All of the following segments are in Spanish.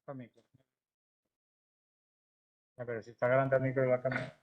para micro. A ver, si está grande el micro de la cámara.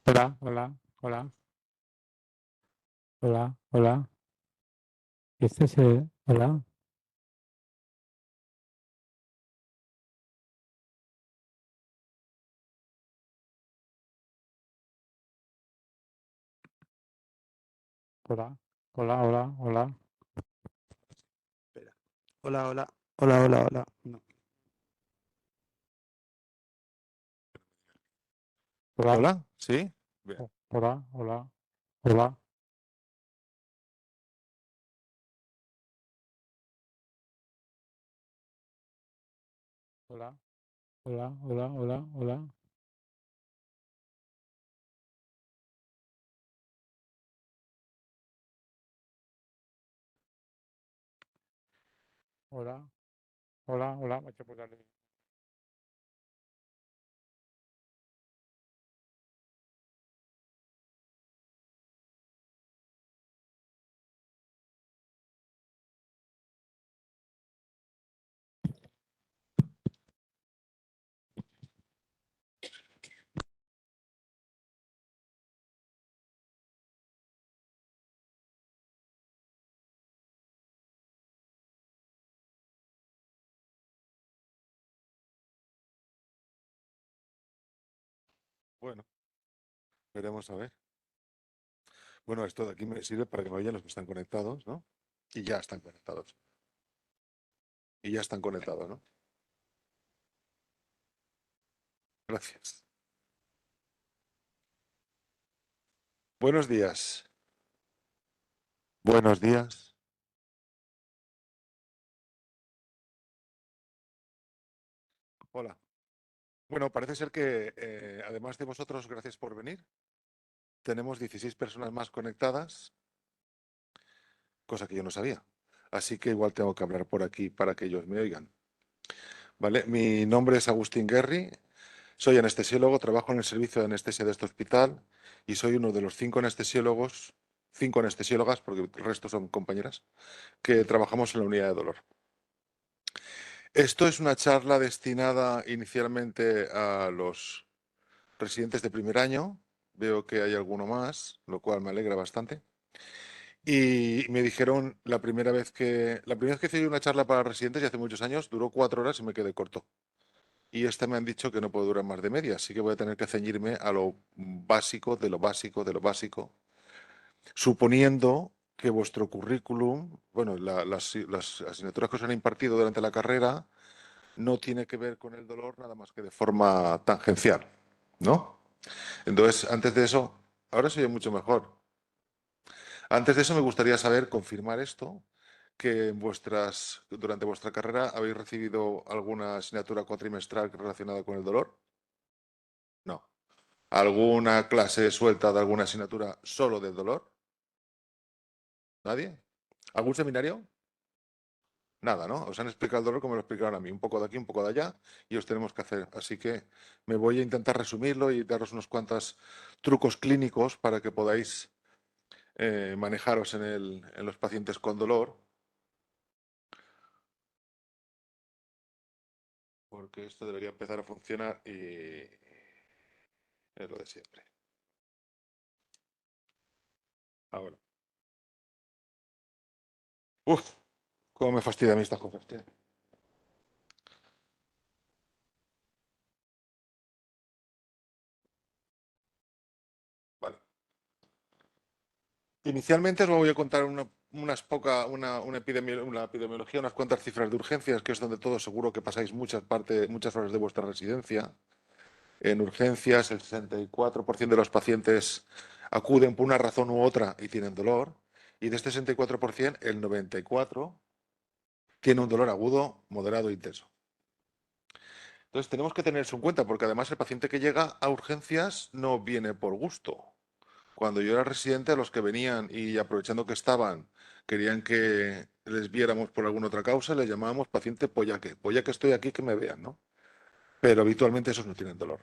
Hola, hola, hola, hola, hola. Este es el... Hola. Hola, hola, hola, hola. Espera. Hola, hola, hola, hola, hola. No. Hola, Hola, ¿sí? Bien. hola, hola, hola. Hola, hola, hola, hola, hola. Hola, hola, hola. Vaig a posar-li. Bueno, veremos a ver. Bueno, esto de aquí me sirve para que me oyan los que están conectados, ¿no? Y ya están conectados. Y ya están conectados, ¿no? Gracias. Buenos días. Buenos días. Hola. Bueno, parece ser que además de vosotros, gracias por venir, tenemos 16 personas más conectadas, cosa que yo no sabía. Así que igual tengo que hablar por aquí para que ellos me oigan. ¿Vale? Mi nombre es Agustín Guerri. Soy anestesiólogo, trabajo en el servicio de anestesia de este hospital y soy uno de los 5 anestesiólogos, 5 anestesiólogas, porque el resto son compañeras, que trabajamos en la unidad de dolor. Esto es una charla destinada inicialmente a los residentes de primer año. Veo que hay alguno más, lo cual me alegra bastante. Y me dijeron la primera vez que hice una charla para residentes, y hace muchos años, duró 4 horas y me quedé corto. Y esta me han dicho que no puedo durar más de media, así que voy a tener que ceñirme a lo básico de lo básico de lo básico, suponiendo que vuestro currículum, bueno, las asignaturas que os han impartido durante la carrera, no tiene que ver con el dolor nada más que de forma tangencial, ¿no? Entonces, antes de eso, ahora se oye mucho mejor. Antes de eso, me gustaría saber, confirmar esto, que durante vuestra carrera habéis recibido alguna asignatura cuatrimestral relacionada con el dolor. No. ¿Alguna clase suelta de alguna asignatura solo del dolor? ¿Nadie? ¿Algún seminario? Nada, ¿no? Os han explicado el dolor como me lo explicaron a mí, un poco de aquí, un poco de allá, y os tenemos que hacer. Así que me voy a intentar resumirlo y daros unos cuantos trucos clínicos para que podáis manejaros en los pacientes con dolor, porque esto debería empezar a funcionar y es lo de siempre. Ahora. Uf, cómo me fastidia a mí estas cosas, tío. Vale. Inicialmente os voy a contar una epidemiología, unas cuantas cifras de urgencias, que es donde todos seguro que pasáis muchas horas de vuestra residencia. En urgencias, el 64% de los pacientes acuden por una razón u otra y tienen dolor. Y de este 64%, el 94% tiene un dolor agudo, moderado e intenso. Entonces tenemos que tener eso en cuenta, porque además el paciente que llega a urgencias no viene por gusto. Cuando yo era residente, a los que venían y aprovechando que estaban, querían que les viéramos por alguna otra causa, les llamábamos paciente pollaque. Pollaque, estoy aquí, que me vean, ¿no? Pero habitualmente esos no tienen dolor.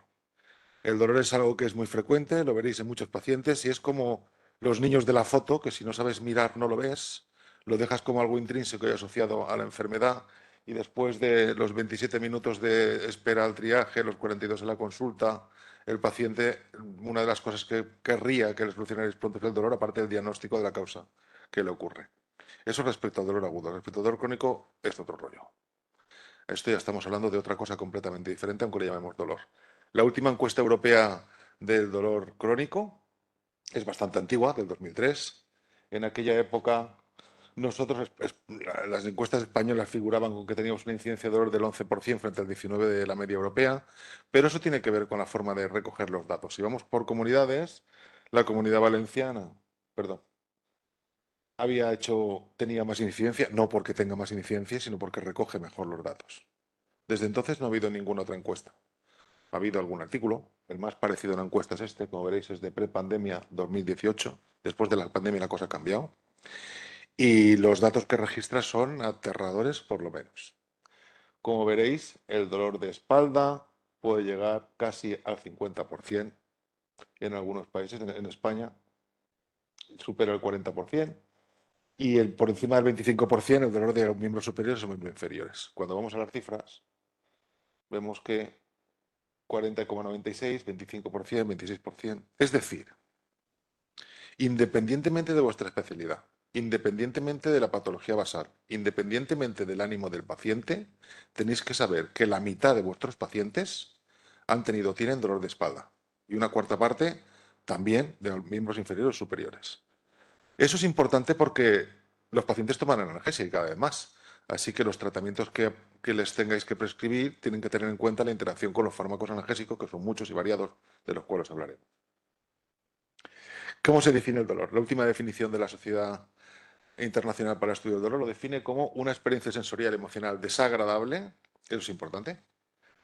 El dolor es algo que es muy frecuente, lo veréis en muchos pacientes, y es como los niños de la foto, que si no sabes mirar no lo ves, lo dejas como algo intrínseco y asociado a la enfermedad, y después de los 27 minutos de espera al triaje, los 42 en la consulta, el paciente, una de las cosas que querría que le solucionarais pronto es el dolor, aparte del diagnóstico de la causa que le ocurre. Eso respecto al dolor agudo. Respecto al dolor crónico, es otro rollo. Esto ya estamos hablando de otra cosa completamente diferente, aunque le llamemos dolor. La última encuesta europea del dolor crónico es bastante antigua, del 2003. En aquella época, las encuestas españolas figuraban con que teníamos una incidencia de dolor del 11% frente al 19% de la media europea, pero eso tiene que ver con la forma de recoger los datos. Si vamos por comunidades, la comunidad valenciana, perdón, tenía más incidencia, no porque tenga más incidencia, sino porque recoge mejor los datos. Desde entonces no ha habido ninguna otra encuesta. Ha habido algún artículo, el más parecido a una encuesta es este, como veréis es de prepandemia 2018, después de la pandemia la cosa ha cambiado, y los datos que registra son aterradores por lo menos. Como veréis, el dolor de espalda puede llegar casi al 50% en algunos países, en España supera el 40%, y por encima del 25% el dolor de los miembros superiores o miembros inferiores. Cuando vamos a las cifras, vemos que 40,96, 25%, 26%. Es decir, independientemente de vuestra especialidad, independientemente de la patología basal, independientemente del ánimo del paciente, tenéis que saber que la mitad de vuestros pacientes tienen dolor de espalda y una cuarta parte también de los miembros inferiores o superiores. Eso es importante porque los pacientes toman analgesia y cada vez más. Así que los tratamientos que les tengáis que prescribir tienen que tener en cuenta la interacción con los fármacos analgésicos, que son muchos y variados, de los cuales hablaremos. ¿Cómo se define el dolor? La última definición de la Sociedad Internacional para el Estudio del Dolor lo define como una experiencia sensorial emocional desagradable, eso es importante,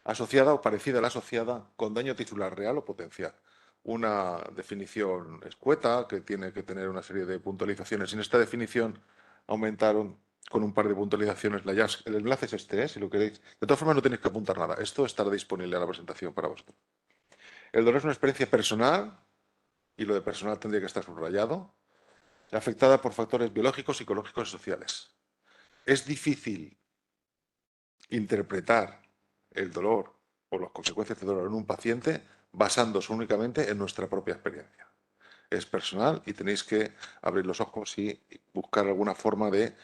asociada o parecida a la asociada con daño tisular real o potencial. Una definición escueta que tiene que tener una serie de puntualizaciones. En esta definición aumentaron con un par de puntualizaciones el enlace es este, si lo queréis. De todas formas, no tenéis que apuntar nada. Esto estará disponible en la presentación para vosotros. El dolor es una experiencia personal, y lo de personal tendría que estar subrayado, afectada por factores biológicos, psicológicos y sociales. Es difícil interpretar el dolor o las consecuencias del dolor en un paciente basándose únicamente en nuestra propia experiencia. Es personal y tenéis que abrir los ojos y buscar alguna forma de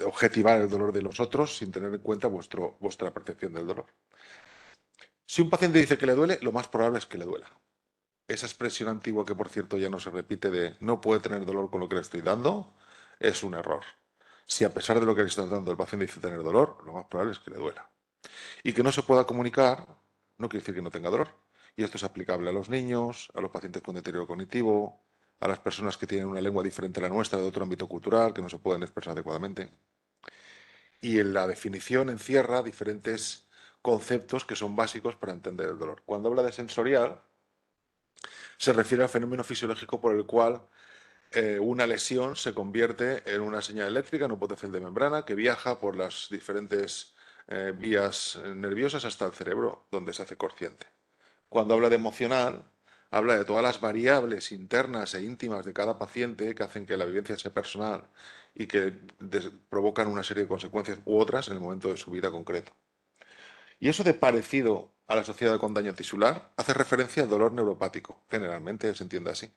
objetivar el dolor de los otros sin tener en cuenta vuestra percepción del dolor. Si un paciente dice que le duele, lo más probable es que le duela. Esa expresión antigua que, por cierto, ya no se repite de no puede tener dolor con lo que le estoy dando, es un error. Si a pesar de lo que le estás dando el paciente dice tener dolor, lo más probable es que le duela. Y que no se pueda comunicar no quiere decir que no tenga dolor. Y esto es aplicable a los niños, a los pacientes con deterioro cognitivo, a las personas que tienen una lengua diferente a la nuestra de otro ámbito cultural, que no se pueden expresar adecuadamente. Y en la definición encierra diferentes conceptos que son básicos para entender el dolor. Cuando habla de sensorial, se refiere al fenómeno fisiológico por el cual una lesión se convierte en una señal eléctrica, en un potencial de membrana que viaja por las diferentes vías nerviosas hasta el cerebro, donde se hace consciente. Cuando habla de emocional, habla de todas las variables internas e íntimas de cada paciente que hacen que la vivencia sea personal y que provocan una serie de consecuencias u otras en el momento de su vida concreto. Y eso de parecido a la asociada con daño tisular hace referencia al dolor neuropático. Generalmente se entiende así.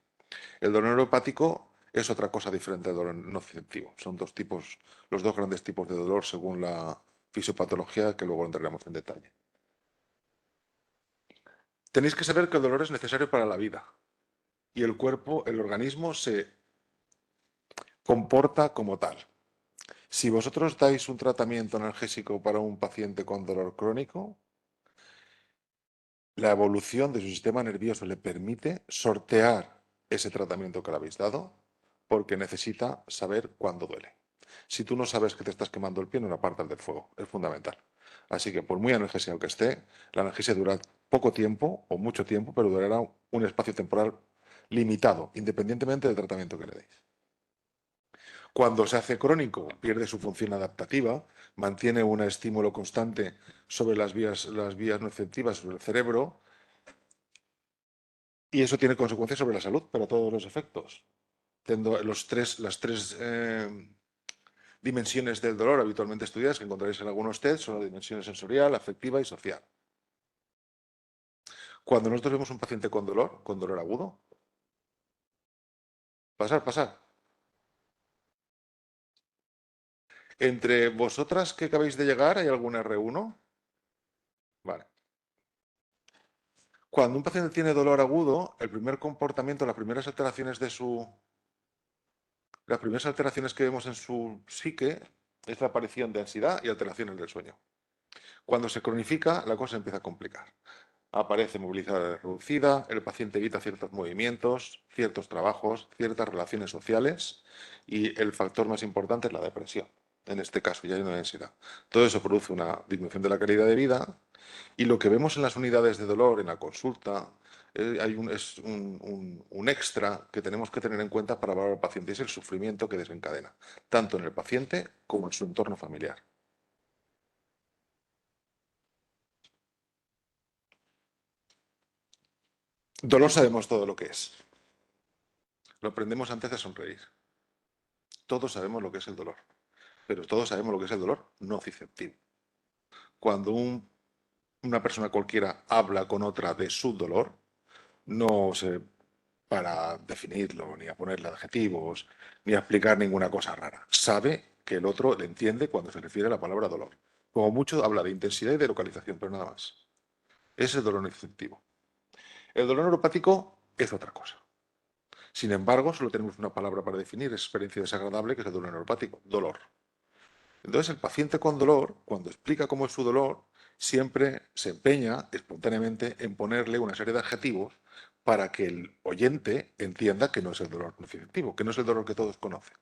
El dolor neuropático es otra cosa diferente al dolor nociceptivo. Son dos tipos, los dos grandes tipos de dolor según la fisiopatología que luego entraremos en detalle. Tenéis que saber que el dolor es necesario para la vida y el cuerpo, el organismo se comporta como tal. Si vosotros dais un tratamiento analgésico para un paciente con dolor crónico, la evolución de su sistema nervioso le permite sortear ese tratamiento que le habéis dado porque necesita saber cuándo duele. Si tú no sabes que te estás quemando el pie, no lo apartas del fuego. Es fundamental. Así que por muy analgésico que esté, la analgesia dura poco tiempo o mucho tiempo, pero durará un espacio temporal limitado, independientemente del tratamiento que le deis. Cuando se hace crónico, pierde su función adaptativa, mantiene un estímulo constante sobre las vías nociceptivas, sobre el cerebro, y eso tiene consecuencias sobre la salud, pero todos los efectos. Las tres dimensiones del dolor habitualmente estudiadas que encontraréis en algunos test son las dimensiones sensorial, afectiva y social. Cuando nosotros vemos un paciente con dolor agudo, pasar. Entre vosotras que acabáis de llegar, ¿hay algún R1? Vale. Cuando un paciente tiene dolor agudo, el primer comportamiento, las primeras alteraciones que vemos en su psique es la aparición de ansiedad y alteraciones del sueño. Cuando se cronifica, la cosa empieza a complicar. Aparece movilidad reducida, el paciente evita ciertos movimientos, ciertos trabajos, ciertas relaciones sociales y el factor más importante es la depresión. En este caso ya hay una ansiedad. Todo eso produce una disminución de la calidad de vida y lo que vemos en las unidades de dolor, en la consulta, es un extra que tenemos que tener en cuenta para valorar al paciente, es el sufrimiento que desencadena, tanto en el paciente como en su entorno familiar. Dolor sabemos todo lo que es. Lo aprendemos antes de sonreír. Todos sabemos lo que es el dolor, pero todos sabemos lo que es el dolor nociceptivo. Cuando una persona cualquiera habla con otra de su dolor, no se para definirlo, ni a ponerle adjetivos, ni a explicar ninguna cosa rara. Sabe que el otro le entiende cuando se refiere a la palabra dolor. Como mucho habla de intensidad y de localización, pero nada más. Ese es el dolor nociceptivo. El dolor neuropático es otra cosa. Sin embargo, solo tenemos una palabra para definir experiencia desagradable, que es el dolor neuropático, dolor. Entonces, el paciente con dolor, cuando explica cómo es su dolor, siempre se empeña espontáneamente en ponerle una serie de adjetivos para que el oyente entienda que no es el dolor nociceptivo, que no es el dolor que todos conocen.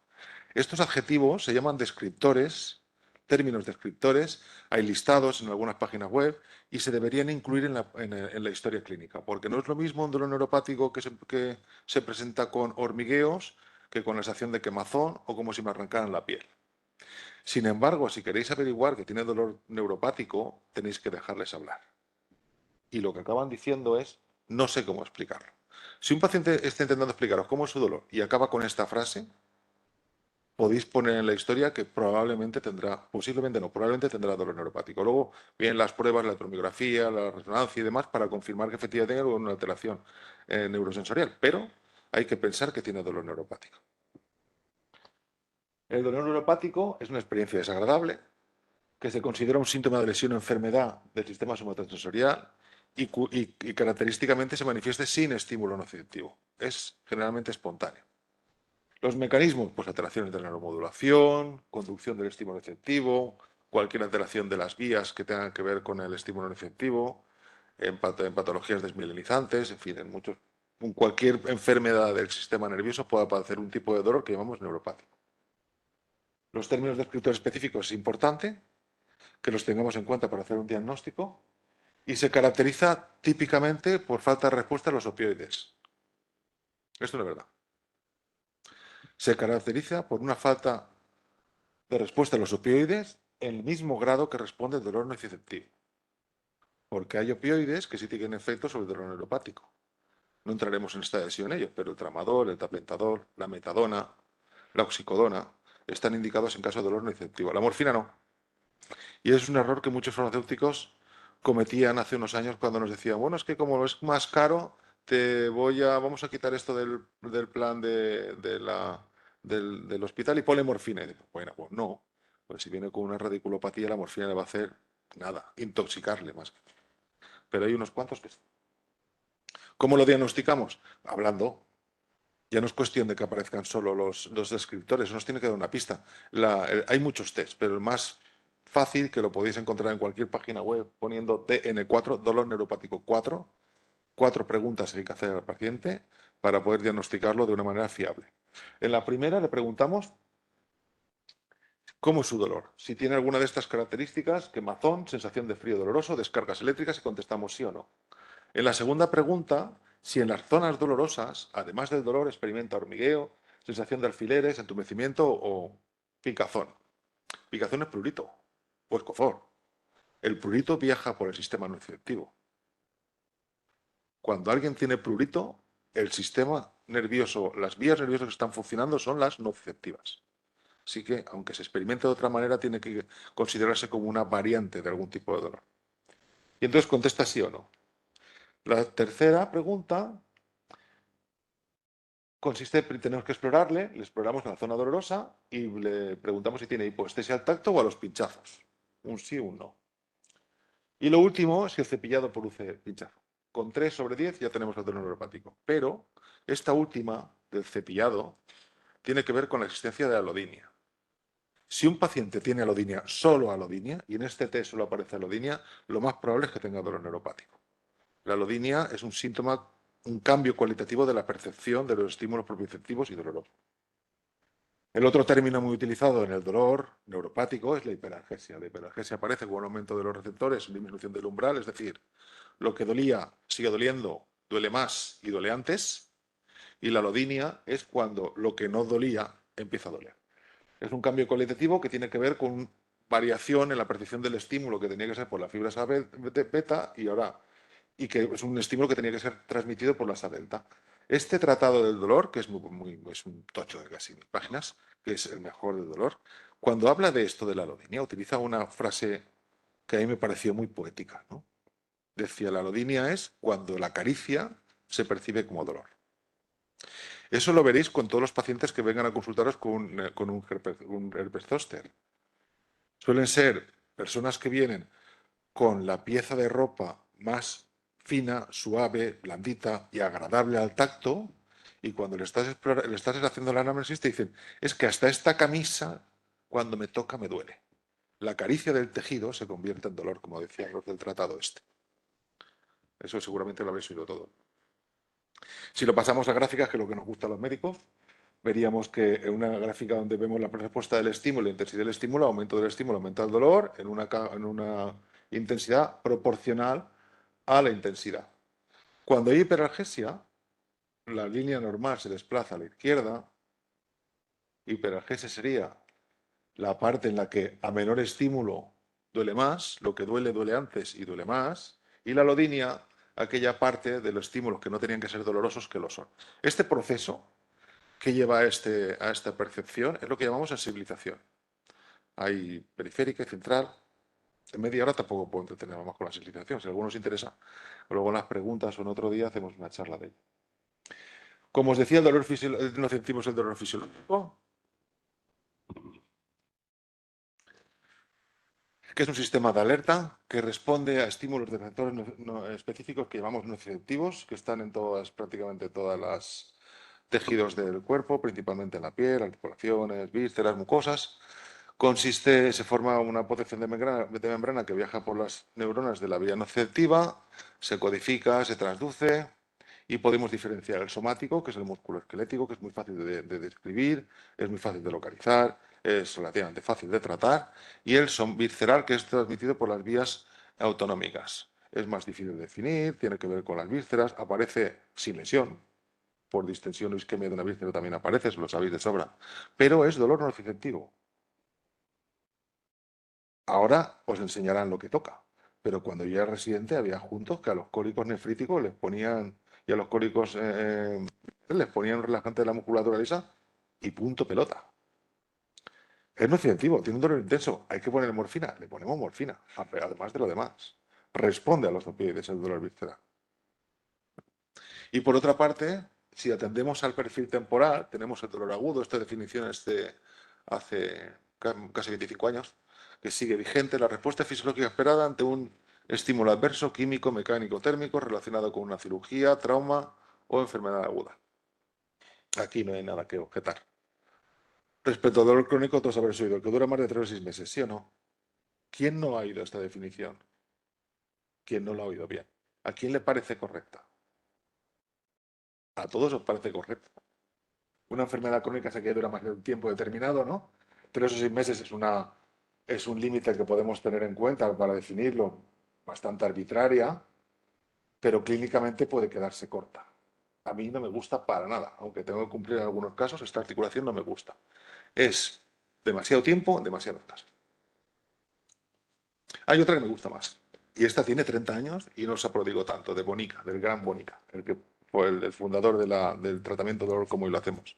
Estos adjetivos se llaman descriptores, términos descriptores, hay listados en algunas páginas web y se deberían incluir en la historia clínica, porque no es lo mismo un dolor neuropático que se presenta con hormigueos que con la sensación de quemazón o como si me arrancaran la piel. Sin embargo, si queréis averiguar que tiene dolor neuropático, tenéis que dejarles hablar. Y lo que acaban diciendo es, no sé cómo explicarlo. Si un paciente está intentando explicaros cómo es su dolor y acaba con esta frase, podéis poner en la historia que probablemente tendrá, posiblemente no, probablemente tendrá dolor neuropático. Luego vienen las pruebas, la tomografía, la resonancia y demás para confirmar que efectivamente tiene una alteración neurosensorial, pero hay que pensar que tiene dolor neuropático. El dolor neuropático es una experiencia desagradable, que se considera un síntoma de lesión o enfermedad del sistema somatosensorial y característicamente se manifieste sin estímulo nociceptivo. Es generalmente espontáneo. Los mecanismos, pues alteraciones de la neuromodulación, conducción del estímulo receptivo, cualquier alteración de las vías que tengan que ver con el estímulo receptivo, en patologías desmielinizantes, en fin, en cualquier enfermedad del sistema nervioso puede aparecer un tipo de dolor que llamamos neuropático. Los términos descriptores específicos es importante que los tengamos en cuenta para hacer un diagnóstico y se caracteriza típicamente por falta de respuesta a los opioides. Esto no es verdad. Se caracteriza por una falta de respuesta a los opioides en el mismo grado que responde el dolor nociceptivo. Porque hay opioides que sí tienen efectos sobre el dolor neuropático. No entraremos en esta adhesión en ellos, pero el tramadol, el tapentadol, la metadona, la oxicodona están indicados en caso de dolor nociceptivo. La morfina no. Y es un error que muchos farmacéuticos cometían hace unos años cuando nos decían, bueno, es que como es más caro, vamos a quitar esto del plan del hospital y ponle morfina. Y digo, bueno, pues no, pues si viene con una radiculopatía, la morfina le va a hacer nada, intoxicarle más. Pero hay unos cuantos que... ¿Cómo lo diagnosticamos? Hablando. Ya no es cuestión de que aparezcan solo los descriptores, nos tiene que dar una pista. Hay muchos tests, pero el más fácil, que lo podéis encontrar en cualquier página web, poniendo DN4, dolor neuropático 4, 4 preguntas que hay que hacer al paciente para poder diagnosticarlo de una manera fiable. En la primera le preguntamos cómo es su dolor. Si tiene alguna de estas características, quemazón, sensación de frío doloroso, descargas eléctricas y contestamos sí o no. En la segunda pregunta, si en las zonas dolorosas, además del dolor, experimenta hormigueo, sensación de alfileres, entumecimiento o picazón. Picazón es prurito o escozor. El prurito viaja por el sistema nociceptivo. Cuando alguien tiene prurito, el sistema nervioso, las vías nerviosas que están funcionando son las nociceptivas. Así que, aunque se experimente de otra manera, tiene que considerarse como una variante de algún tipo de dolor. Y entonces contesta sí o no. La tercera pregunta consiste, tenemos que explorarle, le exploramos en la zona dolorosa y le preguntamos si tiene hipoestesia al tacto o a los pinchazos. Un sí o un no. Y lo último, si el cepillado produce pinchazo. Con 3 sobre 10 ya tenemos el dolor neuropático. Pero esta última, del cepillado, tiene que ver con la existencia de alodinia. Si un paciente tiene alodinia, solo alodinia, y en este test solo aparece alodinia, lo más probable es que tenga dolor neuropático. La alodinia es un síntoma, un cambio cualitativo de la percepción de los estímulos propioceptivos y dolorosos. El otro término muy utilizado en el dolor neuropático es la hiperalgesia. La hiperalgesia aparece con un aumento de los receptores, disminución del umbral, es decir, lo que dolía sigue doliendo, duele más y duele antes. Y la alodinia es cuando lo que no dolía empieza a doler. Es un cambio cualitativo que tiene que ver con variación en la percepción del estímulo que tenía que ser por las fibras A beta y que es un estímulo que tenía que ser transmitido por las A delta. Este tratado del dolor, que es es un tocho de casi 1000 páginas, que es el mejor del dolor, cuando habla de esto de la alodinia, utiliza una frase que a mí me pareció muy poética, ¿no? Decía, la alodinia es cuando la caricia se percibe como dolor. Eso lo veréis con todos los pacientes que vengan a consultaros con un herpes zóster. Suelen ser personas que vienen con la pieza de ropa más fina, suave, blandita y agradable al tacto, y cuando le estás haciendo el análisis te dicen, es que hasta esta camisa, cuando me toca, me duele. La caricia del tejido se convierte en dolor, como decían los del tratado este. Eso seguramente lo habéis oído todo. Si lo pasamos a gráficas, que es lo que nos gusta a los médicos, veríamos que en una gráfica donde vemos la respuesta del estímulo, la intensidad del estímulo, aumento del estímulo, aumenta el dolor en una intensidad proporcional a la intensidad. Cuando hay hiperalgesia, la línea normal se desplaza a la izquierda. Hiperalgesia sería la parte en la que a menor estímulo duele más, lo que duele duele antes y duele más, y la alodinia, aquella parte de los estímulos que no tenían que ser dolorosos que lo son. Este proceso que lleva a esta percepción es lo que llamamos sensibilización. Hay periférica y central. En media hora tampoco puedo entretener más con la sensibilización. Si a alguno os interesa, luego en las preguntas o en otro día hacemos una charla de ello. Como os decía, el dolor no sentimos el dolor fisiológico, que es un sistema de alerta que responde a estímulos de receptores específicos que llamamos nociceptivos, que están en prácticamente todas tejidos del cuerpo, principalmente en la piel, articulaciones, vísceras, mucosas. Se forma una protección de membrana que viaja por las neuronas de la vía nociceptiva, se codifica, se transduce y podemos diferenciar el somático, que es el músculo esquelético, que es muy fácil de describir, es muy fácil de localizar, es relativamente fácil de tratar, y el visceral, que es transmitido por las vías autonómicas. Es más difícil de definir, tiene que ver con las vísceras, aparece sin lesión, por distensión o isquemia de una víscera también aparece, lo sabéis de sobra, pero es dolor nociceptivo. Ahora os enseñarán lo que toca, pero cuando yo era residente había juntos que a los cólicos nefríticos les ponían, y a los cólicos les ponían un relajante de la musculatura lisa y punto pelota. Es nociceptivo, tiene un dolor intenso, hay que poner morfina, le ponemos morfina, además de lo demás. Responde a los opioides el dolor visceral. Y por otra parte, si atendemos al perfil temporal, tenemos el dolor agudo, esta definición es de hace casi 25 años, que sigue vigente, la respuesta fisiológica esperada ante un estímulo adverso, químico, mecánico, térmico, relacionado con una cirugía, trauma o enfermedad aguda. Aquí no hay nada que objetar. Respecto al dolor crónico, todos habréis oído, que dura más de 3 o 6 meses, ¿sí o no? ¿Quién no ha oído esta definición? ¿Quién no la ha oído bien? ¿A quién le parece correcta? A todos os parece correcta. Una enfermedad crónica sé que dura más de un tiempo determinado, ¿no? 3 o 6 meses es un límite que podemos tener en cuenta para definirlo, bastante arbitraria, pero clínicamente puede quedarse corta. A mí no me gusta para nada, aunque tengo que cumplir en algunos casos, esta articulación no me gusta. Es demasiado tiempo, demasiados casos. Hay otra que me gusta más, y esta tiene 30 años y no se prodigó tanto, de Bonica, del gran Bonica, el que fue el fundador del tratamiento de dolor como hoy lo hacemos.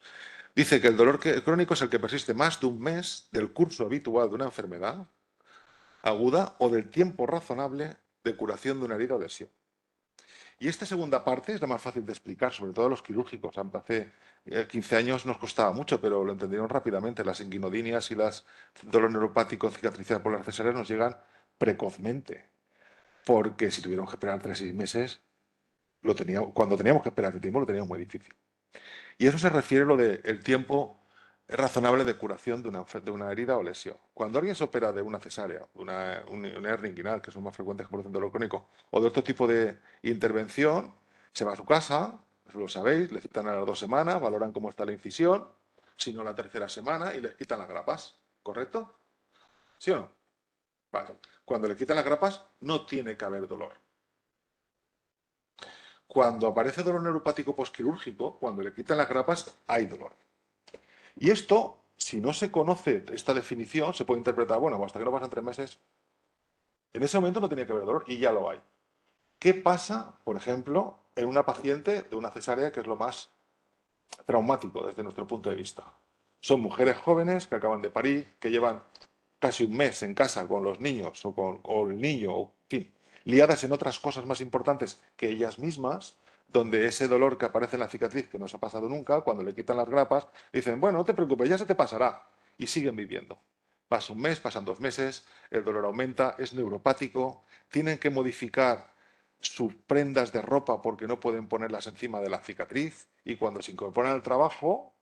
Dice que el dolor crónico es el que persiste más de un mes del curso habitual de una enfermedad aguda o del tiempo razonable de curación de una herida o lesión. Y esta segunda parte es la más fácil de explicar, sobre todo a los quirúrgicos. Hace 15 años nos costaba mucho, pero lo entendieron rápidamente. Las inguinodinias y las dolor neuropático cicatricial por las cesáreas nos llegan precozmente, porque si tuvieron que esperar 3 o 6 meses, cuando teníamos que esperar ese tiempo lo teníamos muy difícil. Y eso se refiere a lo del tiempo razonable de curación de una herida o lesión. Cuando alguien se opera de una cesárea, una hernia inguinal, que son más frecuentes que producen dolor crónico, o de otro tipo de intervención, se va a su casa, lo sabéis, le citan a las 2 semanas, valoran cómo está la incisión, si no la tercera semana, y les quitan las grapas. ¿Correcto? ¿Sí o no? Vale. Cuando le quitan las grapas, no tiene que haber dolor. Cuando aparece dolor neuropático posquirúrgico, cuando le quitan las grapas, hay dolor. Y esto, si no se conoce esta definición, se puede interpretar, bueno, hasta que no pasan 3 meses, en ese momento no tenía que haber dolor y ya lo hay. ¿Qué pasa, por ejemplo, en una paciente de una cesárea, que es lo más traumático desde nuestro punto de vista? Son mujeres jóvenes que acaban de parir, que llevan casi un mes en casa con los niños o el niño, en fin, liadas en otras cosas más importantes que ellas mismas, donde ese dolor que aparece en la cicatriz, que no se ha pasado nunca, cuando le quitan las grapas, dicen, bueno, no te preocupes, ya se te pasará. Y siguen viviendo. Pasa un mes, pasan 2 meses, el dolor aumenta, es neuropático, tienen que modificar sus prendas de ropa porque no pueden ponerlas encima de la cicatriz y cuando se incorporan al trabajo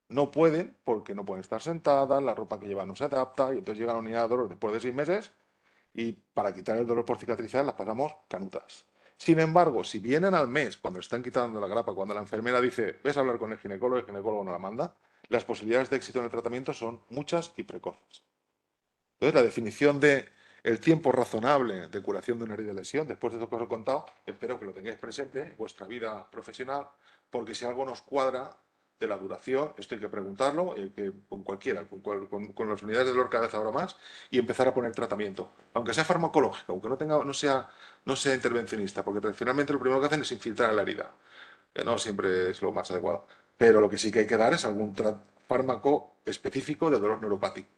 no pueden porque no pueden estar sentadas, la ropa que llevan no se adapta y entonces llegan a la unidad de dolor después de 6 meses y para quitar el dolor por cicatrizar las pasamos canutas. Sin embargo, si vienen al mes, cuando están quitando la grapa, cuando la enfermera dice, ves a hablar con el ginecólogo no la manda, las posibilidades de éxito en el tratamiento son muchas y precoces. Entonces, la definición de el tiempo razonable de curación de una herida de lesión, después de lo que os he contado, espero que lo tengáis presente en vuestra vida profesional, porque si algo nos cuadra de la duración, esto hay que preguntarlo, con cualquiera, con las unidades de dolor cada vez habrá más, y empezar a poner tratamiento, aunque sea farmacológico, aunque no sea intervencionista, porque finalmente lo primero que hacen es infiltrar la herida, que no siempre es lo más adecuado. Pero lo que sí que hay que dar es algún fármaco específico de dolor neuropático.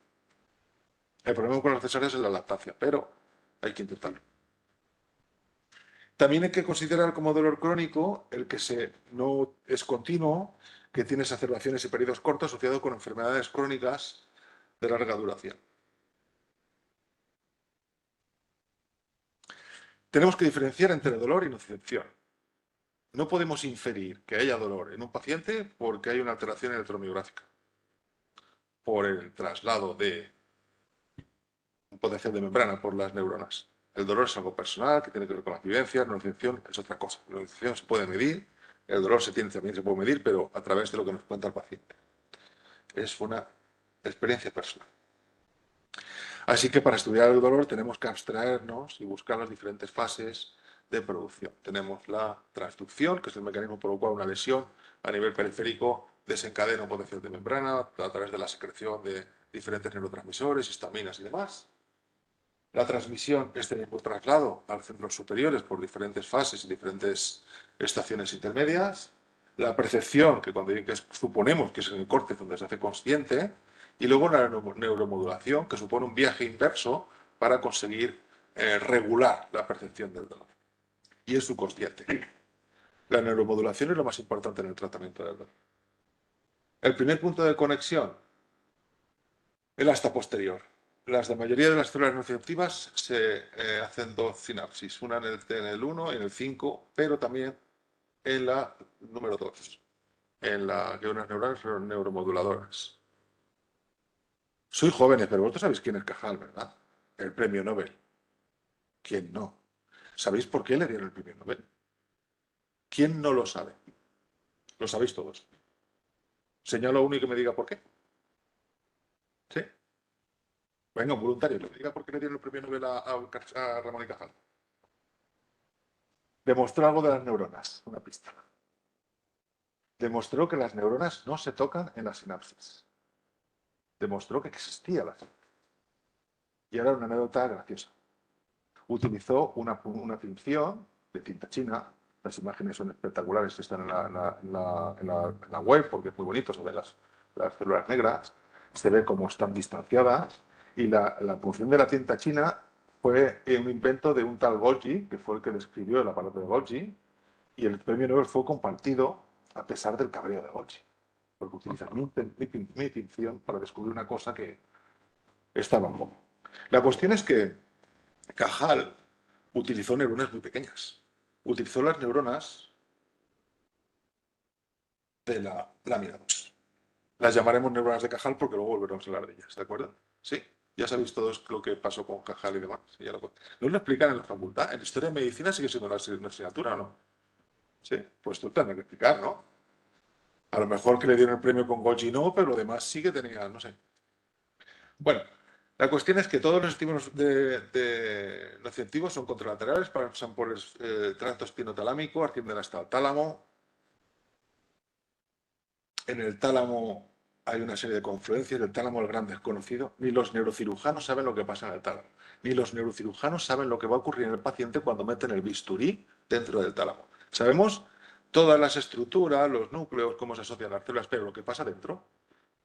El problema con las cesáreas es la lactancia, pero hay que intentarlo. También hay que considerar como dolor crónico el que no es continuo, que tiene exacerbaciones y periodos cortos asociados con enfermedades crónicas de larga duración. Tenemos que diferenciar entre dolor y nocicepción. no podemos inferir que haya dolor en un paciente porque hay una alteración electromiográfica por el traslado de un potencial de membrana por las neuronas. El dolor es algo personal que tiene que ver con las vivencias, la neurociencia es otra cosa. La neurociencia se puede medir, el dolor también se puede medir, pero a través de lo que nos cuenta el paciente. Es una experiencia personal. Así que para estudiar el dolor tenemos que abstraernos y buscar las diferentes fases de producción. Tenemos la transducción, que es el mecanismo por el cual una lesión a nivel periférico desencadena un potencial de membrana a través de la secreción de diferentes neurotransmisores, histaminas y demás. La transmisión es el mismo traslado a los centros superiores por diferentes fases y diferentes estaciones intermedias. La percepción, que suponemos que es en el córtex donde se hace consciente. Y luego la neuromodulación, que supone un viaje inverso para conseguir regular la percepción del dolor. Y es subconsciente. La neuromodulación es lo más importante en el tratamiento del dolor. El primer punto de conexión, el asta posterior. La mayoría de las células nociceptivas se hacen dos sinapsis, una en el 1 y en el 5, pero también en la número 2, en la que unas neuronas son neuromoduladoras. Soy jóvenes, pero vosotros sabéis quién es Cajal, ¿verdad? El premio Nobel. ¿Quién no? ¿Sabéis por qué le dieron el premio Nobel? ¿Quién no lo sabe? Lo sabéis todos. Señalo a uno y que me diga por qué. ¿Sí? Venga, un voluntario, que me diga por qué le dieron el premio Nobel a Ramón y Cajal. Demostró algo de las neuronas, una pista. Demostró que las neuronas no se tocan en las sinapsis. Demostró que existía la sinapsis. Y ahora una anécdota graciosa. Utilizó una tinción de tinta china. Las imágenes son espectaculares, están en la web porque es muy bonito, se ven las células negras, se ve cómo están distanciadas y la función de la tinta china fue un invento de un tal Golgi, que fue el que describió el aparato de Golgi, y el premio Nobel fue compartido a pesar del cabreo de Golgi, porque utilizaron mi tinción para descubrir una cosa que estaba en boga. La cuestión es que Cajal utilizó neuronas muy pequeñas. Utilizó las neuronas de la lámina 2. Las llamaremos neuronas de Cajal porque luego volveremos a hablar de ellas, ¿de acuerdo? Sí, ya sabéis todos lo que pasó con Cajal y demás. ¿No lo explican en la facultad? ¿En Historia de Medicina sigue siendo una asignatura o no? Sí, pues tú tendrás que explicar, ¿no? A lo mejor que le dieron el premio con Golgi no, pero lo demás sí que tenía, no sé. Bueno, la cuestión es que todos los estímulos nociceptivos son contralaterales, pasan por el tracto espinotalámico, ascienden hasta el tálamo. En el tálamo hay una serie de confluencias, el tálamo el gran desconocido. Ni los neurocirujanos saben lo que pasa en el tálamo. Ni los neurocirujanos saben lo que va a ocurrir en el paciente cuando meten el bisturí dentro del tálamo. Sabemos todas las estructuras, los núcleos, cómo se asocian las células, pero lo que pasa dentro,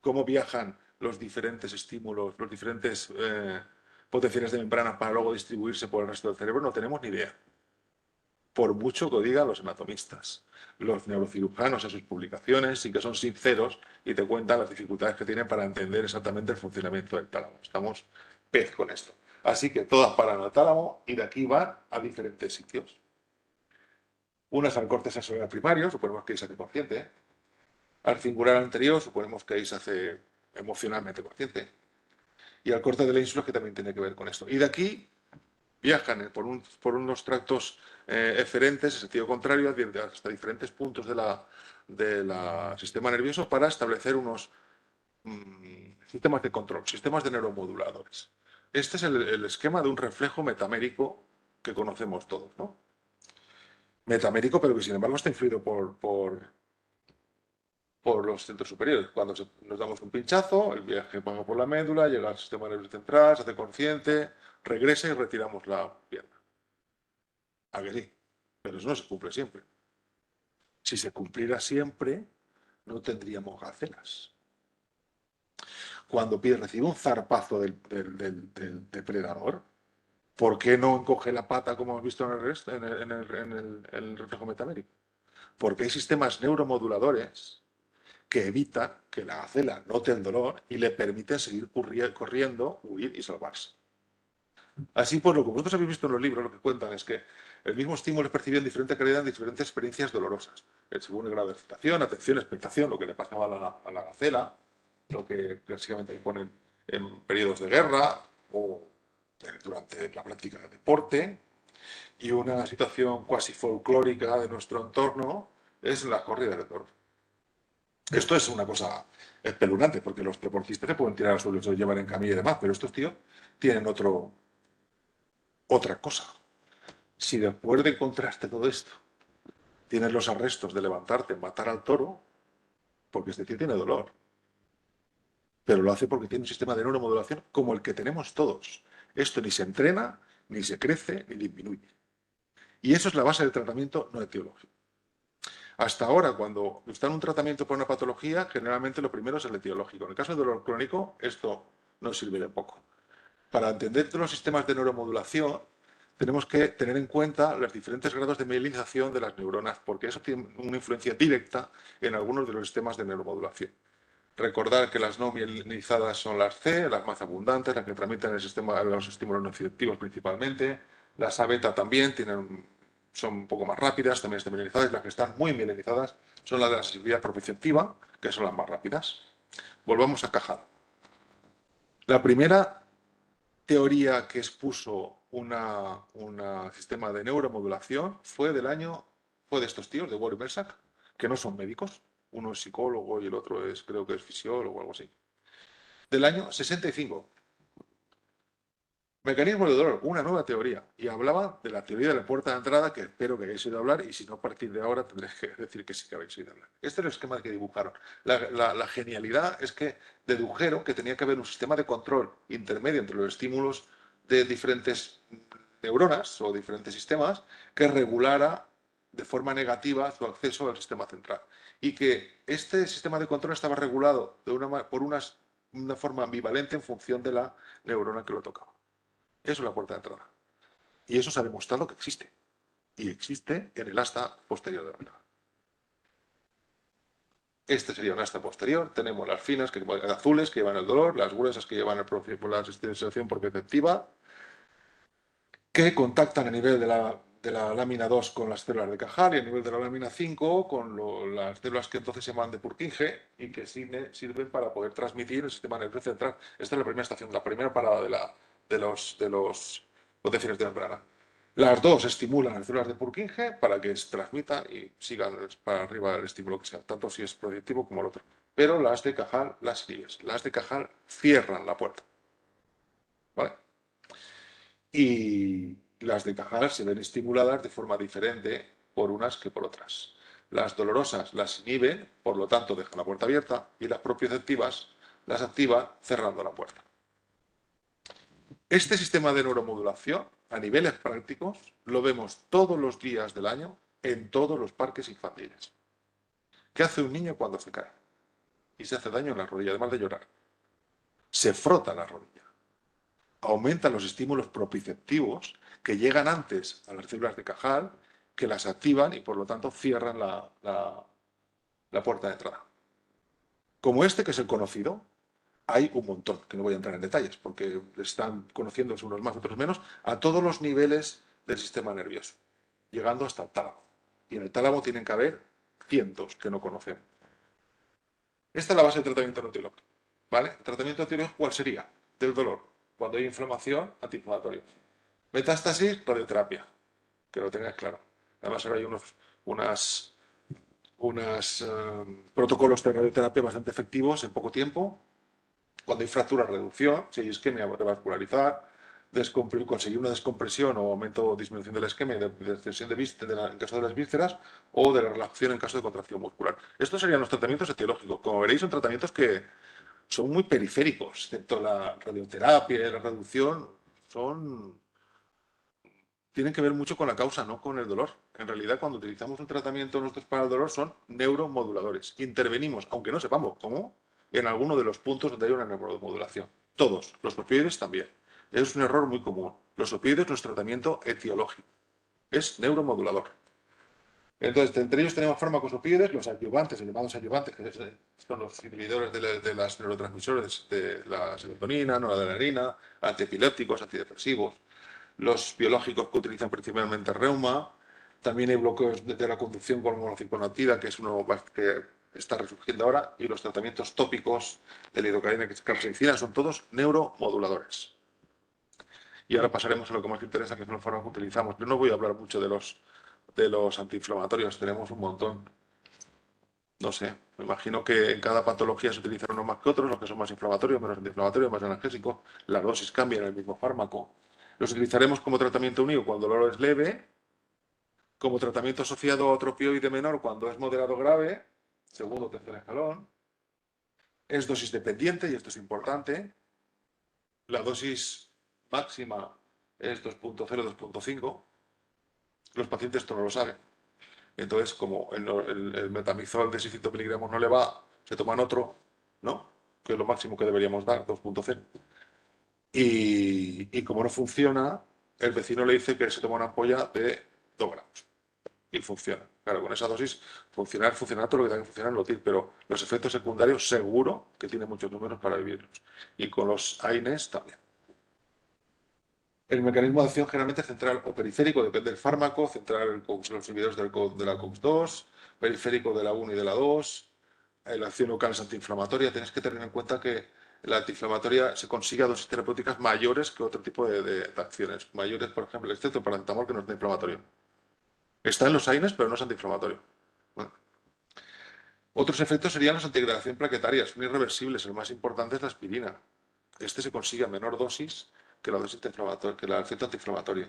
cómo viajan los diferentes estímulos, los diferentes potenciales de membrana para luego distribuirse por el resto del cerebro, no tenemos ni idea. Por mucho que digan los anatomistas, los neurocirujanos en sus publicaciones sí que son sinceros y te cuentan las dificultades que tienen para entender exactamente el funcionamiento del tálamo. Estamos pez con esto. Así que todas paran al tálamo y de aquí van a diferentes sitios. Unas al corte sensorial primario, suponemos que ahí se hace consciente. Al cingular anterior, suponemos que ahí se hace emocionalmente consciente. Y al corte de la ínsula, que también tiene que ver con esto. Y de aquí viajan por unos tractos eferentes, en sentido contrario, hasta diferentes puntos del sistema nervioso para establecer unos sistemas de control, sistemas de neuromoduladores. Este es el esquema de un reflejo metamérico que conocemos todos, ¿no? Metamérico, pero que sin embargo está influido por los centros superiores. Cuando nos damos un pinchazo, el viaje pasa por la médula, llega al sistema nervioso central, se hace consciente, regresa y retiramos la pierna. ¿A que sí? Pero eso no se cumple siempre. Si se cumpliera siempre, no tendríamos gacelas. Cuando recibe un zarpazo del depredador, ¿por qué no encoge la pata como hemos visto en el reflejo metamérico? Porque hay sistemas neuromoduladores que evitan que la gacela note el dolor y le permiten seguir corriendo, huir y salvarse. Así pues, lo que vosotros habéis visto en los libros, lo que cuentan es que El mismo estímulo es percibido en diferente calidad en diferentes experiencias dolorosas, según el grado de excitación, atención, expectación, lo que le pasaba a la gacela, lo que clásicamente ponen en periodos de guerra o durante la práctica de deporte, y una situación cuasi folclórica de nuestro entorno es la corrida de toros. Esto es una cosa espeluznante, porque los deportistas se pueden tirar al suelo y se lo llevan en camilla y demás, pero estos tíos tienen otra cosa. Si después de encontraste todo esto, tienes los arrestos de levantarte, matar al toro, porque este tío tiene dolor, pero lo hace porque tiene un sistema de neuromodulación como el que tenemos todos. Esto ni se entrena, ni se crece, ni disminuye. Y eso es la base del tratamiento no etiológico. Hasta ahora, cuando está en un tratamiento por una patología, generalmente lo primero es el etiológico. En el caso del dolor crónico, esto nos sirve de poco. Para entender los sistemas de neuromodulación, tenemos que tener en cuenta los diferentes grados de mielinización de las neuronas, porque eso tiene una influencia directa en algunos de los sistemas de neuromodulación. Recordar que las no mielinizadas son las C, las más abundantes, las que transmiten el sistema, los estímulos nociceptivos principalmente. Las A beta también son un poco más rápidas, también están mielinizadas. Las que están muy mielinizadas son las de la sensibilidad propioceptiva, que son las más rápidas. Volvamos a Cajal. La primera teoría que expuso un sistema de neuromodulación fue de estos tíos, de Ward y Mersac, que no son médicos. Uno es psicólogo y el otro creo que es fisiólogo o algo así. Del año 65. Mecanismo de dolor, una nueva teoría. Y hablaba de la teoría de la puerta de entrada, que espero que hayáis oído hablar, y si no, a partir de ahora tendréis que decir que sí que habéis oído hablar. Este es el esquema que dibujaron. La genialidad es que dedujeron que tenía que haber un sistema de control intermedio entre los estímulos de diferentes neuronas o diferentes sistemas que regulara de forma negativa su acceso al sistema central. Y que este sistema de control estaba regulado por una forma ambivalente en función de la neurona que lo tocaba. Eso es la puerta de entrada. Y eso se ha demostrado que existe. Y existe en el asta posterior de la ventana. Este sería un asta posterior. Tenemos las finas, azules, que llevan el dolor, las gruesas, que llevan la sensación propioceptiva, que contactan a nivel de la lámina 2 con las células de Cajal y a nivel de la lámina 5 con las células que entonces se llaman de Purkinje y que sirven para poder transmitir el sistema nervioso central. Esta es la primera estación, la primera parada de los potenciales de membrana. Las dos estimulan las células de Purkinje para que se transmitan y sigan para arriba el estímulo que sea, tanto si es proyectivo como el otro. Pero las de Cajal las inhibes. Las de Cajal cierran la puerta. ¿Vale? Y las de Cajal se ven estimuladas de forma diferente por unas que por otras. Las dolorosas las inhiben, por lo tanto dejan la puerta abierta, y las propioceptivas las activan cerrando la puerta. Este sistema de neuromodulación, a niveles prácticos, lo vemos todos los días del año en todos los parques infantiles. ¿Qué hace un niño cuando se cae? Y se hace daño en la rodilla, además de llorar. Se frota la rodilla. Aumentan los estímulos propioceptivos que llegan antes a las células de Cajal, que las activan y por lo tanto cierran la puerta de entrada. Como este, que es el conocido, hay un montón, que no voy a entrar en detalles, porque están conociéndose unos más, otros menos, a todos los niveles del sistema nervioso, llegando hasta el tálamo. Y en el tálamo tienen que haber cientos que no conocemos. Esta es la base del tratamiento antiológico. ¿Vale? ¿El tratamiento antiológico cuál sería? Del dolor. Cuando hay inflamación, antiinflamatorio. Metástasis, radioterapia. Que lo tengáis claro. Además, ahora hay unos protocolos de radioterapia bastante efectivos en poco tiempo. Cuando hay fractura, reducción. Si hay isquemia, revascularizar. Conseguir una descompresión o aumento o disminución de la isquemia, de extensión de vísceras en caso de las vísceras, o de la relajación en caso de contracción muscular. Estos serían los tratamientos etiológicos. Como veréis, son tratamientos que son muy periféricos, excepto la radioterapia y la reducción, tienen que ver mucho con la causa, no con el dolor. En realidad, cuando utilizamos un tratamiento nosotros para el dolor, son neuromoduladores. Intervenimos, aunque no sepamos cómo, en alguno de los puntos donde hay una neuromodulación. Todos, los opioides también. Es un error muy común. Los opioides no es tratamiento etiológico, es neuromodulador. Entonces, entre ellos tenemos fármacos opioides, los adyuvantes, los llamados adyuvantes, que son los inhibidores de las neurotransmisores de la serotonina, noradrenalina, antiepilépticos, antidepresivos. los biológicos que utilizan principalmente reuma. También hay bloqueos de la conducción con monociклonatida, que es uno que está resurgiendo ahora, y los tratamientos tópicos de lidocaína, que es capsaicina, son todos neuromoduladores. Y ahora pasaremos a lo que más interesa, que son los fármacos que utilizamos. Yo no voy a hablar mucho de los antiinflamatorios, tenemos un montón. No sé, me imagino que en cada patología se utilizan unos más que otros, los que son más inflamatorios, menos antiinflamatorios, más analgésicos. Las dosis cambian en el mismo fármaco. Los utilizaremos como tratamiento único cuando el dolor es leve, como tratamiento asociado a otro opioide menor cuando es moderado grave, segundo o tercer escalón. Es dosis dependiente, y esto es importante. La dosis máxima es 2.0, 2.5. Los pacientes esto no lo saben. Entonces, como el metamizol de 600 miligramos no le va, se toman otro, ¿no? Que es lo máximo que deberíamos dar, 2.0. Y como no funciona, el vecino le dice que se toma una ampolla de 2 gramos. Y funciona. Claro, con esa dosis funcionar todo lo que tenga que funcionar en Lotil, pero los efectos secundarios seguro que tiene muchos números para vivirlos. Y con los AINES también. El mecanismo de acción generalmente central o periférico, depende del fármaco, central los inhibidores de la COX-2, periférico de la 1 y de la 2, la acción local es antiinflamatoria. Tenéis que tener en cuenta que la antiinflamatoria se consigue a dosis terapéuticas mayores que otro tipo de acciones. Mayores, por ejemplo, excepto el paracetamol, que no es antiinflamatorio. Está en los AINES, pero no es antiinflamatorio. Bueno. Otros efectos serían las antidegradación plaquetarias, son irreversibles. El más importante es la aspirina. Este se consigue a menor dosis que la dosis que el efecto antiinflamatorio.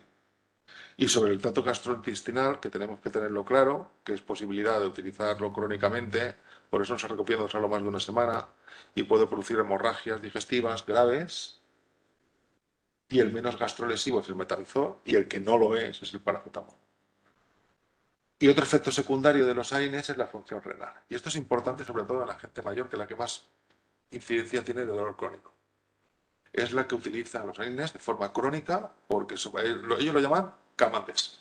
Y sobre el trato gastrointestinal, que tenemos que tenerlo claro, que es posibilidad de utilizarlo crónicamente, por eso no se recomienda usarlo más de una semana, y puede producir hemorragias digestivas graves, y el menos gastrolesivo es el metamizol, y el que no lo es el paracetamol. Y otro efecto secundario de los AINES es la función renal. Y esto es importante sobre todo en la gente mayor, que es la que más incidencia tiene de dolor crónico. Es la que utiliza los AINES de forma crónica porque ellos lo llaman calmantes.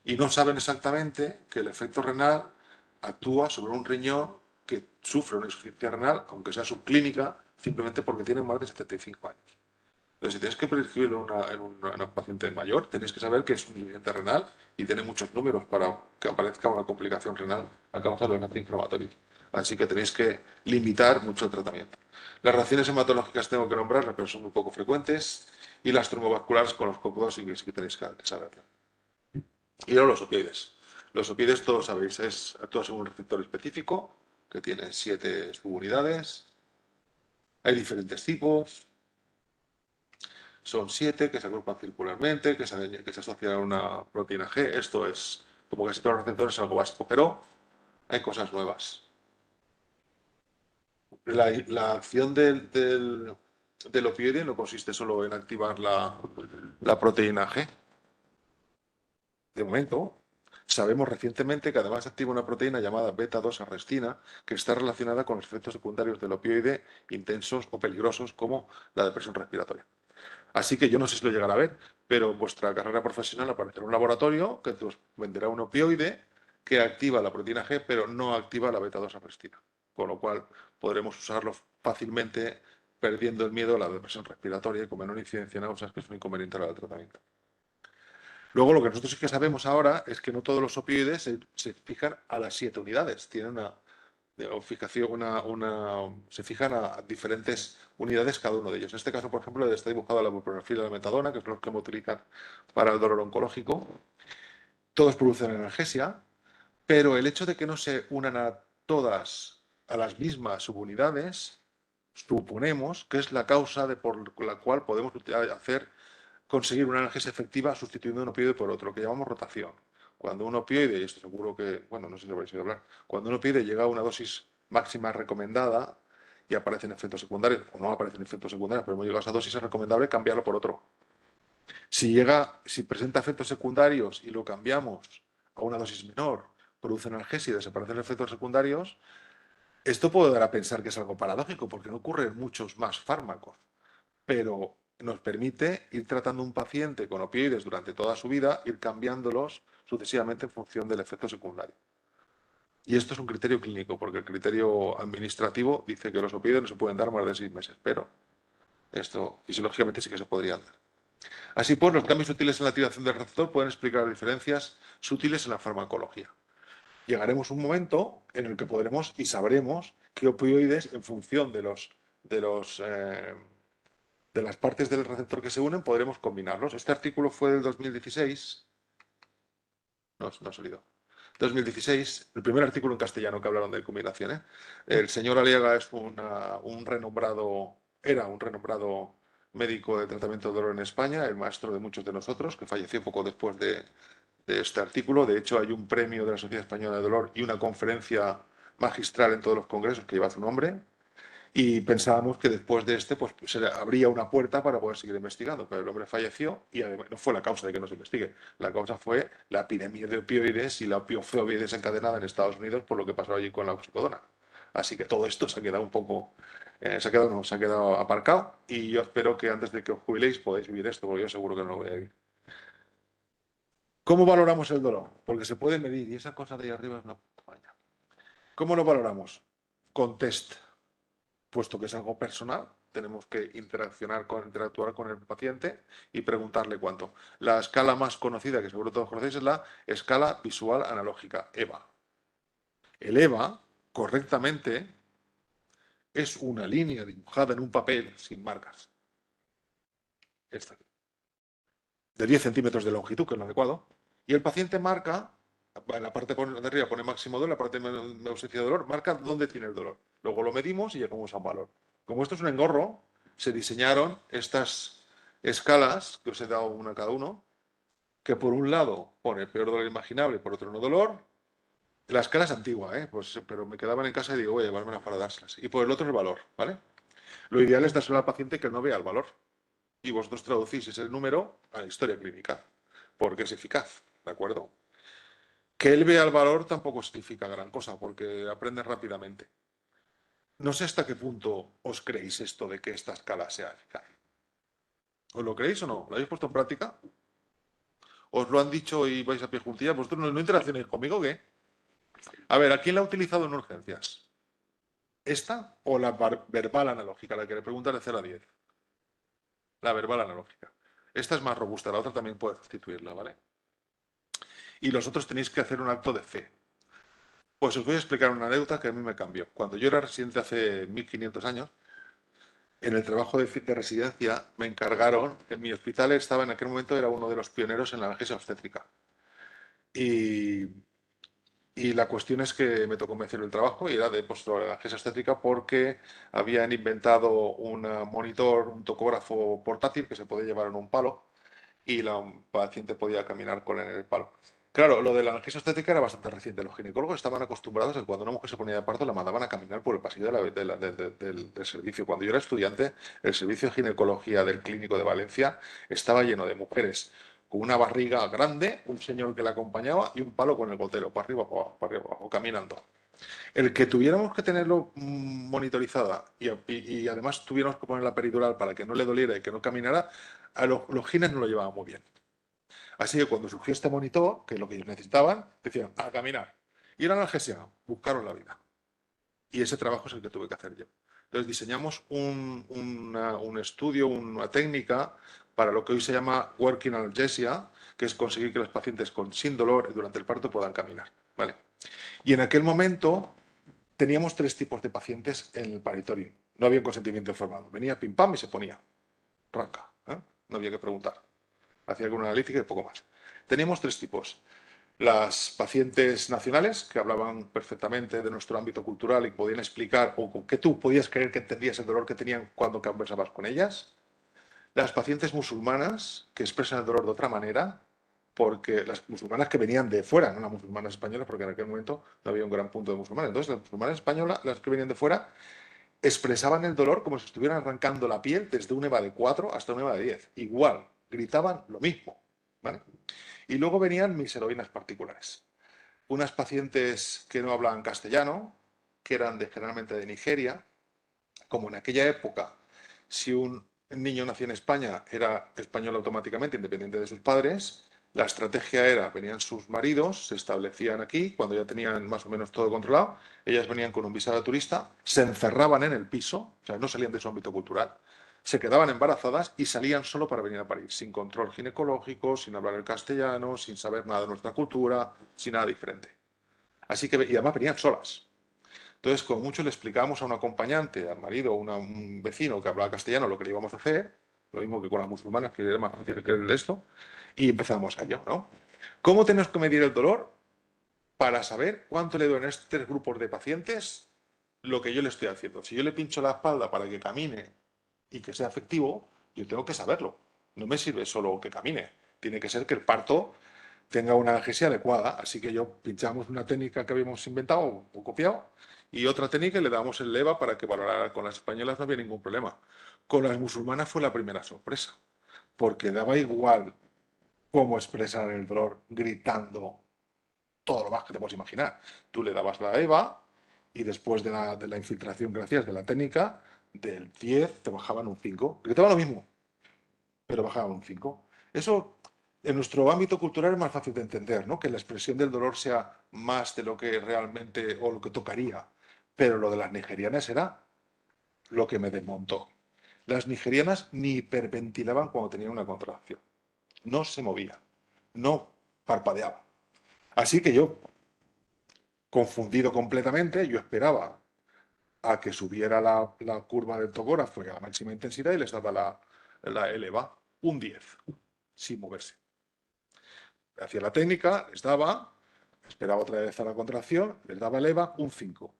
Y no saben exactamente que el efecto renal actúa sobre un riñón que sufre una insuficiencia renal, aunque sea subclínica, simplemente porque tiene más de 75 años. Entonces, si tienes que prescribirlo en una paciente mayor, tenéis que saber que es un insuficiente renal y tiene muchos números para que aparezca una complicación renal a causa de los antiinflamatorios. Así que tenéis que limitar mucho el tratamiento. Las reacciones hematológicas tengo que nombrarlas, pero son muy poco frecuentes. Y las trombovasculares con los COP2 sí que tenéis que saberlas. Y luego los opioides. Los opioides, todos sabéis, actúa sobre un receptor específico que tiene 7 subunidades. Hay diferentes tipos. Son 7 que se agrupan circularmente, que se asocian a una proteína G. Esto es, como casi todos los receptores, algo básico, pero hay cosas nuevas. La acción del opioide no consiste solo en activar la proteína G. De momento, sabemos recientemente que además activa una proteína llamada beta-2-arrestina, que está relacionada con los efectos secundarios del opioide intensos o peligrosos como la depresión respiratoria. Así que yo no sé si lo llegará a ver, pero en vuestra carrera profesional aparecerá un laboratorio que os venderá un opioide que activa la proteína G, pero no activa la beta-2-arrestina. Con lo cual podremos usarlo fácilmente perdiendo el miedo a la depresión respiratoria y con menor incidencia en náuseas, que es un inconveniente del tratamiento. Luego, lo que nosotros sí que sabemos ahora es que no todos los opioides se fijan a las 7 unidades. Tienen se fijan a diferentes unidades cada uno de ellos. En este caso, por ejemplo, está dibujado la buprenorfina y la metadona, que es lo que me utilizan para el dolor oncológico. Todos producen analgesia, pero el hecho de que no se unan a todas a las mismas subunidades, suponemos que es la causa por la cual podemos conseguir una analgesia efectiva sustituyendo un opioide por otro, que llamamos rotación. Cuando un opioide, y esto seguro que, bueno, no sé si lo habréis oído hablar, cuando un opioide llega a una dosis máxima recomendada y aparecen efectos secundarios, o no aparecen efectos secundarios, pero hemos llegado a esa dosis, es recomendable cambiarlo por otro. Si presenta efectos secundarios y lo cambiamos a una dosis menor, produce analgesia y desaparecen los efectos secundarios, esto puede dar a pensar que es algo paradójico, porque no ocurre en muchos más fármacos, pero nos permite ir tratando un paciente con opioides durante toda su vida, ir cambiándolos sucesivamente en función del efecto secundario. Y esto es un criterio clínico, porque el criterio administrativo dice que los opioides no se pueden dar más de 6 meses, pero esto fisiológicamente sí que se podría dar. Así pues, los cambios sutiles en la activación del receptor pueden explicar las diferencias sutiles en la farmacología. Llegaremos a un momento en el que podremos y sabremos qué opioides, en función de las partes del receptor que se unen, podremos combinarlos. Este artículo fue del 2016. No ha salido. 2016, el primer artículo en castellano que hablaron de combinación, ¿eh? El señor Aliaga es era un renombrado médico de tratamiento de dolor en España, el maestro de muchos de nosotros, que falleció poco después de este artículo. De hecho, hay un premio de la Sociedad Española de Dolor y una conferencia magistral en todos los congresos que lleva su nombre. Y pensábamos que después de este, pues se le abría una puerta para poder seguir investigando, pero el hombre falleció y además no fue la causa de que no se investigue. La causa fue la epidemia de opioides y la opioide desencadenada en Estados Unidos por lo que pasó allí con la oxicodona. Así que todo esto se ha quedado un poco, se ha quedado aparcado, y yo espero que antes de que os jubiléis podáis vivir esto, porque yo seguro que no lo voy a vivir. ¿Cómo valoramos el dolor? Porque se puede medir y esa cosa de ahí arriba es una paña. ¿Cómo lo valoramos? Con test. Puesto que es algo personal, tenemos que interactuar con el paciente y preguntarle cuánto. La escala más conocida, que seguro todos conocéis, es la escala visual analógica, EVA. El EVA, correctamente, es una línea dibujada en un papel sin marcas. Esta. De 10 centímetros de longitud, que es lo adecuado. Y el paciente marca, en la parte de arriba pone máximo dolor, en la parte de ausencia de dolor, marca dónde tiene el dolor. Luego lo medimos y llegamos a un valor. Como esto es un engorro, se diseñaron estas escalas, que os he dado una a cada uno, que por un lado pone el peor dolor imaginable y por otro no dolor. La escala es antigua, pues, pero me quedaban en casa y digo, voy a llevármelas para dárselas. Y por el otro el valor, ¿vale? Lo ideal es dárselo al paciente que no vea el valor. Y vosotros traducís ese número a la historia clínica, porque es eficaz, ¿de acuerdo? Que él vea el valor tampoco significa gran cosa, porque aprende rápidamente. No sé hasta qué punto os creéis esto de que esta escala sea eficaz. ¿Os lo creéis o no? ¿Lo habéis puesto en práctica? ¿Os lo han dicho y vais a pie juntillas? ¿Vosotros no interaccionáis conmigo o qué? A ver, ¿a quién la ha utilizado en urgencias? ¿Esta o la verbal analógica, la que le preguntan de 0 a 10? La verbal analógica. Esta es más robusta, la otra también puede sustituirla, ¿vale? Y los otros tenéis que hacer un acto de fe. Pues os voy a explicar una anécdota que a mí me cambió. Cuando yo era residente hace 1500 años, en el trabajo de residencia me encargaron, en mi hospital estaba en aquel momento, era uno de los pioneros en la analgesia obstétrica. Y, y la cuestión es que me tocó vencer el trabajo y era de analgesia obstétrica porque habían inventado un monitor, un tocógrafo portátil que se podía llevar en un palo y la paciente podía caminar con él en el palo. Claro, lo de la analgesia obstétrica era bastante reciente. Los ginecólogos estaban acostumbrados a que cuando una mujer se ponía de parto la mandaban a caminar por el pasillo del servicio. Cuando yo era estudiante, el servicio de ginecología del Clínico de Valencia estaba lleno de mujeres con una barriga grande, un señor que la acompañaba y un palo con el gotero, para arriba, para arriba, abajo, caminando. El que tuviéramos que tenerlo monitorizada y además tuviéramos que poner la peridural para que no le doliera y que no caminara, a los gines no lo llevaban muy bien. Así que cuando surgió este monitor, que es lo que ellos necesitaban, decían, a caminar. Y la analgesia, buscaron la vida. Y ese trabajo es el que tuve que hacer yo. Entonces diseñamos un estudio, una técnica para lo que hoy se llama working analgesia, que es conseguir que los pacientes sin dolor durante el parto puedan caminar. ¿Vale? Y en aquel momento teníamos 3 tipos de pacientes en el paritorio. No había un consentimiento informado. Venía pim pam y se ponía. Ranca. No había que preguntar. Hacía alguna analítica y poco más. Teníamos 3 tipos. Las pacientes nacionales, que hablaban perfectamente de nuestro ámbito cultural y podían explicar o que tú podías creer que entendías el dolor que tenían cuando conversabas con ellas. Las pacientes musulmanas, que expresan el dolor de otra manera, porque las musulmanas que venían de fuera, no las musulmanas españolas, porque en aquel momento no había un gran punto de musulmanes. Entonces, las musulmanas españolas, las que venían de fuera, expresaban el dolor como si estuvieran arrancando la piel desde un EVA de 4 hasta un EVA de 10. Igual, gritaban lo mismo. ¿Vale? Y luego venían mis heroínas particulares. Unas pacientes que no hablaban castellano, que eran generalmente de Nigeria. Como en aquella época, si un niño nacía en España, era español automáticamente, independiente de sus padres. La estrategia era, venían sus maridos, se establecían aquí, cuando ya tenían más o menos todo controlado, ellas venían con un visado de turista, se encerraban en el piso, o sea, no salían de su ámbito cultural, se quedaban embarazadas y salían solo para venir a París, sin control ginecológico, sin hablar el castellano, sin saber nada de nuestra cultura, sin nada diferente. Así que, y además venían solas. Entonces, como mucho le explicábamos a un acompañante, al marido o un vecino que hablaba castellano lo que le íbamos a hacer, lo mismo que con las musulmanas, que era más fácil que esto, y empezamos a ello, ¿no? ¿Cómo tenemos que medir el dolor? Para saber cuánto le duelen a estos 3 grupos de pacientes lo que yo le estoy haciendo. Si yo le pincho la espalda para que camine y que sea efectivo, yo tengo que saberlo. No me sirve solo que camine. Tiene que ser que el parto tenga una analgesia adecuada. Así que yo pinchamos una técnica que habíamos inventado o copiado y otra técnica y le damos el leva para que valorara. Con las españolas no había ningún problema. Con las musulmanas fue la primera sorpresa, porque daba igual cómo expresar el dolor gritando todo lo más que te puedes imaginar. Tú le dabas la EVA y después de la infiltración, gracias de la técnica, del 10 te bajaban un 5. Gritaban lo mismo, pero bajaban un 5. Eso en nuestro ámbito cultural es más fácil de entender, ¿no? Que la expresión del dolor sea más de lo que realmente o lo que tocaría. Pero lo de las nigerianas era lo que me desmontó. Las nigerianas ni hiperventilaban cuando tenían una contracción. No se movían, no parpadeaban. Así que yo, confundido completamente, yo esperaba a que subiera la curva del topógrafo a la máxima intensidad y les daba la eleva, un 10, sin moverse. Hacía la técnica, les daba, esperaba otra vez a la contracción, les daba el EVA, un 5.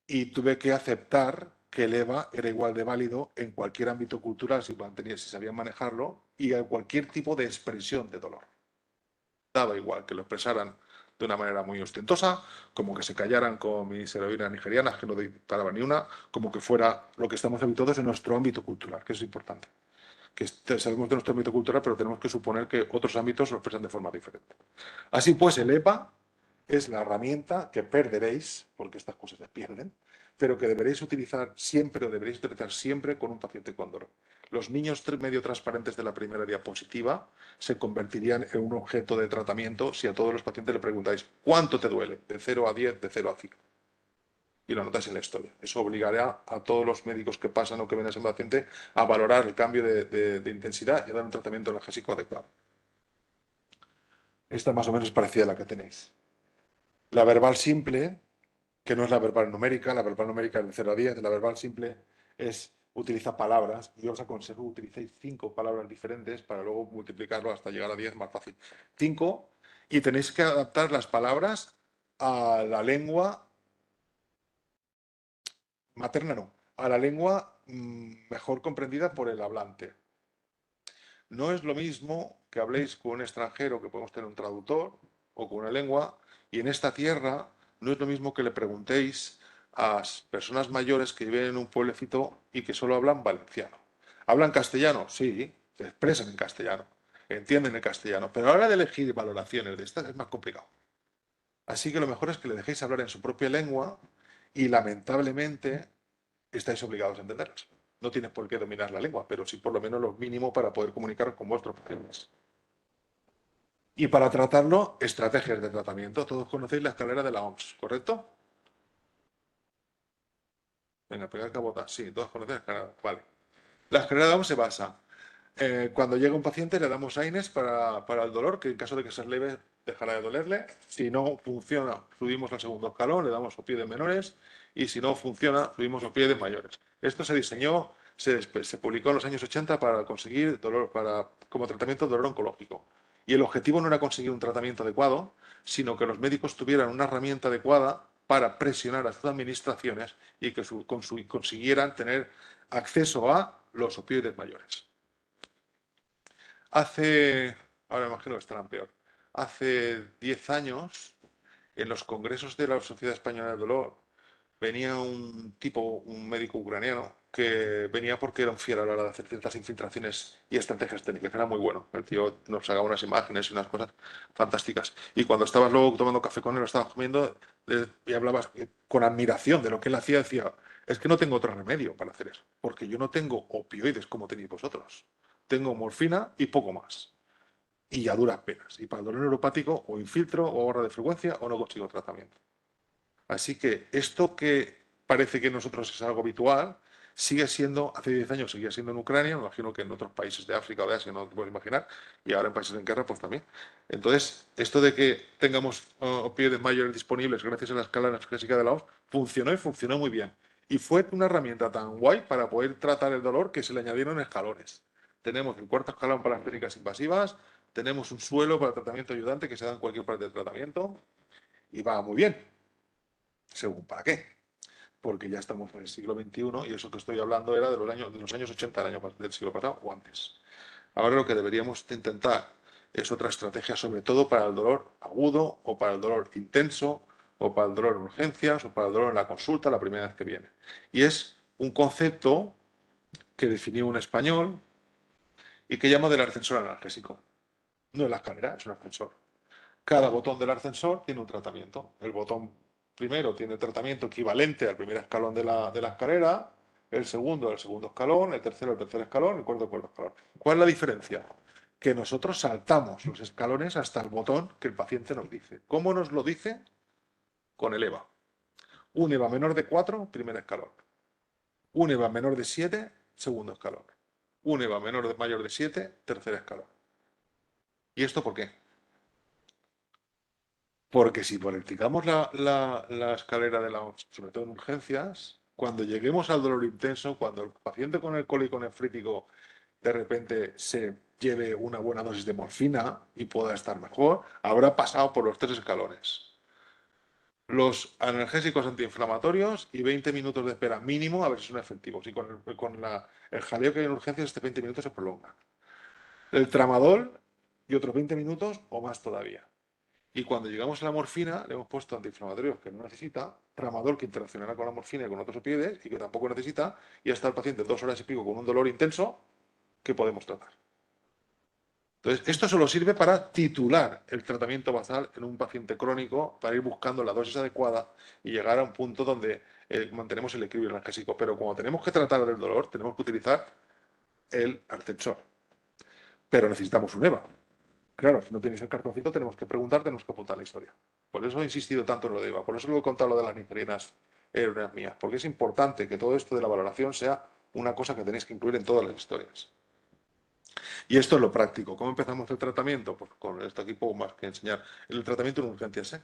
Y tuve que aceptar que el EVA era igual de válido en cualquier ámbito cultural si sabían manejarlo y en cualquier tipo de expresión de dolor. Daba igual que lo expresaran de una manera muy ostentosa, como que se callaran con mis heroínas nigerianas, que no disparaban ni una, como que fuera lo que estamos habituados en nuestro ámbito cultural, que es importante. Que sabemos de nuestro ámbito cultural, pero tenemos que suponer que otros ámbitos lo expresan de forma diferente. Así pues, el EPA es la herramienta que perderéis, porque estas cosas se pierden, pero que deberéis utilizar siempre o deberéis utilizar siempre con un paciente con dolor. Los niños medio transparentes de la primera diapositiva se convertirían en un objeto de tratamiento si a todos los pacientes le preguntáis ¿cuánto te duele? De 0 a 10, de 0 a 5. Y lo notáis en la historia. Eso obligará a todos los médicos que pasan o que ven a ese paciente a valorar el cambio de intensidad y a dar un tratamiento analgésico adecuado. Esta más o menos es parecida a la que tenéis. La verbal simple, que no es la verbal numérica es de 0 a 10, la verbal simple utiliza palabras. Yo os aconsejo que utilicéis 5 palabras diferentes para luego multiplicarlo hasta llegar a 10 más fácil. 5, y tenéis que adaptar las palabras a la lengua materna, no, a la lengua mejor comprendida por el hablante. No es lo mismo que habléis con un extranjero, que podemos tener un traductor, o con una lengua, y en esta tierra no es lo mismo que le preguntéis a personas mayores que viven en un pueblecito y que solo hablan valenciano. ¿Hablan castellano? Sí, se expresan en castellano, entienden el castellano, pero a la hora de elegir valoraciones de estas es más complicado. Así que lo mejor es que le dejéis hablar en su propia lengua y lamentablemente estáis obligados a entenderlas. No tienes por qué dominar la lengua, pero sí por lo menos lo mínimo para poder comunicar con vuestros pacientes. Y para tratarlo, estrategias de tratamiento. Todos conocéis la escalera de la OMS, ¿correcto? Venga, pegar cabota. Sí, todos conocéis la escalera. Vale. La escalera de la OMS se basa. Cuando llega un paciente le damos AINES para el dolor, que en caso de que sea leve dejará de dolerle. Si no funciona, subimos al segundo escalón, le damos opioides menores y si no funciona, subimos opioides mayores. Esto se diseñó, se publicó en los años 80 para conseguir dolor, como tratamiento de dolor oncológico. Y el objetivo no era conseguir un tratamiento adecuado, sino que los médicos tuvieran una herramienta adecuada para presionar a sus administraciones y que consiguieran tener acceso a los opioides mayores. Ahora me imagino que estarán peor, hace 10 años, en los congresos de la Sociedad Española del Dolor, venía un médico ucraniano, que venía porque era un fiel a la hora de hacer ciertas infiltraciones y estrategias técnicas. Era muy bueno. El tío nos sacaba unas imágenes y unas cosas fantásticas. Y cuando estabas luego tomando café con él, lo estabas comiendo y hablabas con admiración de lo que él hacía, decía, es que no tengo otro remedio para hacer eso, porque yo no tengo opioides como tenéis vosotros. Tengo morfina y poco más. Y a duras penas. Y para el dolor neuropático o infiltro o ahorro de frecuencia o no consigo tratamiento. Así que esto que parece que nosotros es algo habitual, sigue siendo, hace 10 años seguía siendo en Ucrania, me imagino que en otros países de África o de Asia, no te puedes imaginar, y ahora en países en guerra, pues también. Entonces, esto de que tengamos opioides mayores disponibles gracias a la escala analgésica de la OMS, funcionó y funcionó muy bien. Y fue una herramienta tan guay para poder tratar el dolor que se le añadieron escalones. Tenemos el cuarto escalón para las técnicas invasivas, tenemos un suelo para tratamiento ayudante que se da en cualquier parte del tratamiento y va muy bien, según para qué, porque ya estamos en el siglo XXI y eso que estoy hablando era de los años 80 del siglo pasado o antes. Ahora lo que deberíamos intentar es otra estrategia, sobre todo para el dolor agudo o para el dolor intenso o para el dolor en urgencias o para el dolor en la consulta la primera vez que viene. Y es un concepto que definió un español y que llama del ascensor analgésico. No es la escalera, es un ascensor. Cada botón del ascensor tiene un tratamiento. El botón primero tiene tratamiento equivalente al primer escalón de la escalera, el segundo escalón, el tercero el tercer escalón, el cuarto escalón. ¿Cuál es la diferencia? Que nosotros saltamos los escalones hasta el botón que el paciente nos dice. ¿Cómo nos lo dice? Con el EVA. Un EVA menor de 4, primer escalón. Un EVA menor de 7, segundo escalón. Un EVA mayor de 7, tercer escalón. ¿Y esto por qué? Porque si practicamos la escalera de la OMS, sobre todo en urgencias, cuando lleguemos al dolor intenso, cuando el paciente con el cólico nefrítico de repente se lleve una buena dosis de morfina y pueda estar mejor, habrá pasado por los 3 escalones. Los analgésicos antiinflamatorios y 20 minutos de espera mínimo a ver si son efectivos. Y el jaleo que hay en urgencias, este 20 minutos se prolonga. El tramadol y otros 20 minutos o más todavía. Y cuando llegamos a la morfina, le hemos puesto antiinflamatorios que no necesita, tramadol que interaccionará con la morfina y con otros opioides y que tampoco necesita, y hasta el paciente 2 horas y pico con un dolor intenso que podemos tratar. Entonces, esto solo sirve para titular el tratamiento basal en un paciente crónico, para ir buscando la dosis adecuada y llegar a un punto donde mantenemos el equilibrio analgésico. Pero como tenemos que tratar el dolor, tenemos que utilizar el ascensor. Pero necesitamos un EVA. Claro, si no tenéis el cartoncito, tenemos que preguntar, tenemos que apuntar la historia. Por eso he insistido tanto en lo de EVA, por eso lo he contado lo de las nigerinas aerolíneas mías, porque es importante que todo esto de la valoración sea una cosa que tenéis que incluir en todas las historias. Y esto es lo práctico. ¿Cómo empezamos el tratamiento? Pues con esto aquí poco más que enseñar. El tratamiento en urgencias, ¿eh?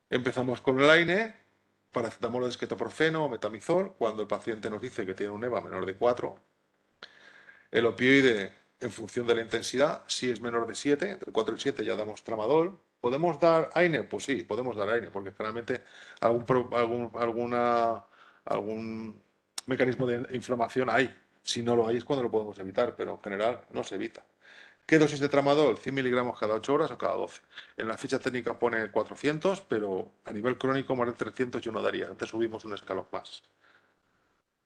Empezamos con el AINE, paracetamol de ketoprofeno o metamizol, cuando el paciente nos dice que tiene un EVA menor de 4. El opioide en función de la intensidad, si es menor de 7, entre 4 y 7 ya damos tramadol. ¿Podemos dar AINE? Pues sí, podemos dar AINE, porque generalmente algún mecanismo de inflamación hay. Si no lo hay es cuando lo podemos evitar, pero en general no se evita. ¿Qué dosis de tramadol? 100 miligramos cada 8 horas o cada 12. En la ficha técnica pone 400, pero a nivel crónico más de 300 yo no daría. Antes subimos un escalón más.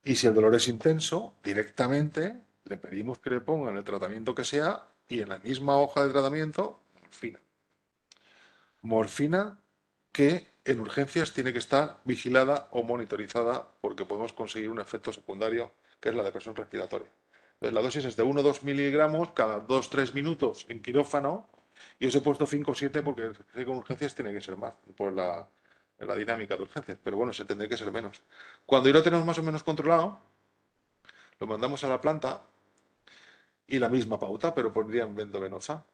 Y si el dolor es intenso, directamente le pedimos que le pongan el tratamiento que sea y en la misma hoja de tratamiento, morfina. Morfina que en urgencias tiene que estar vigilada o monitorizada porque podemos conseguir un efecto secundario que es la depresión respiratoria. Entonces, la dosis es de 1 o 2 miligramos cada 2-3 minutos en quirófano y os he puesto 5 o 7 porque con urgencias tiene que ser más por la dinámica de urgencias, pero bueno, se tendría que ser menos. Cuando ya lo tenemos más o menos controlado, lo mandamos a la planta y la misma pauta, pero pondrían endovenosa,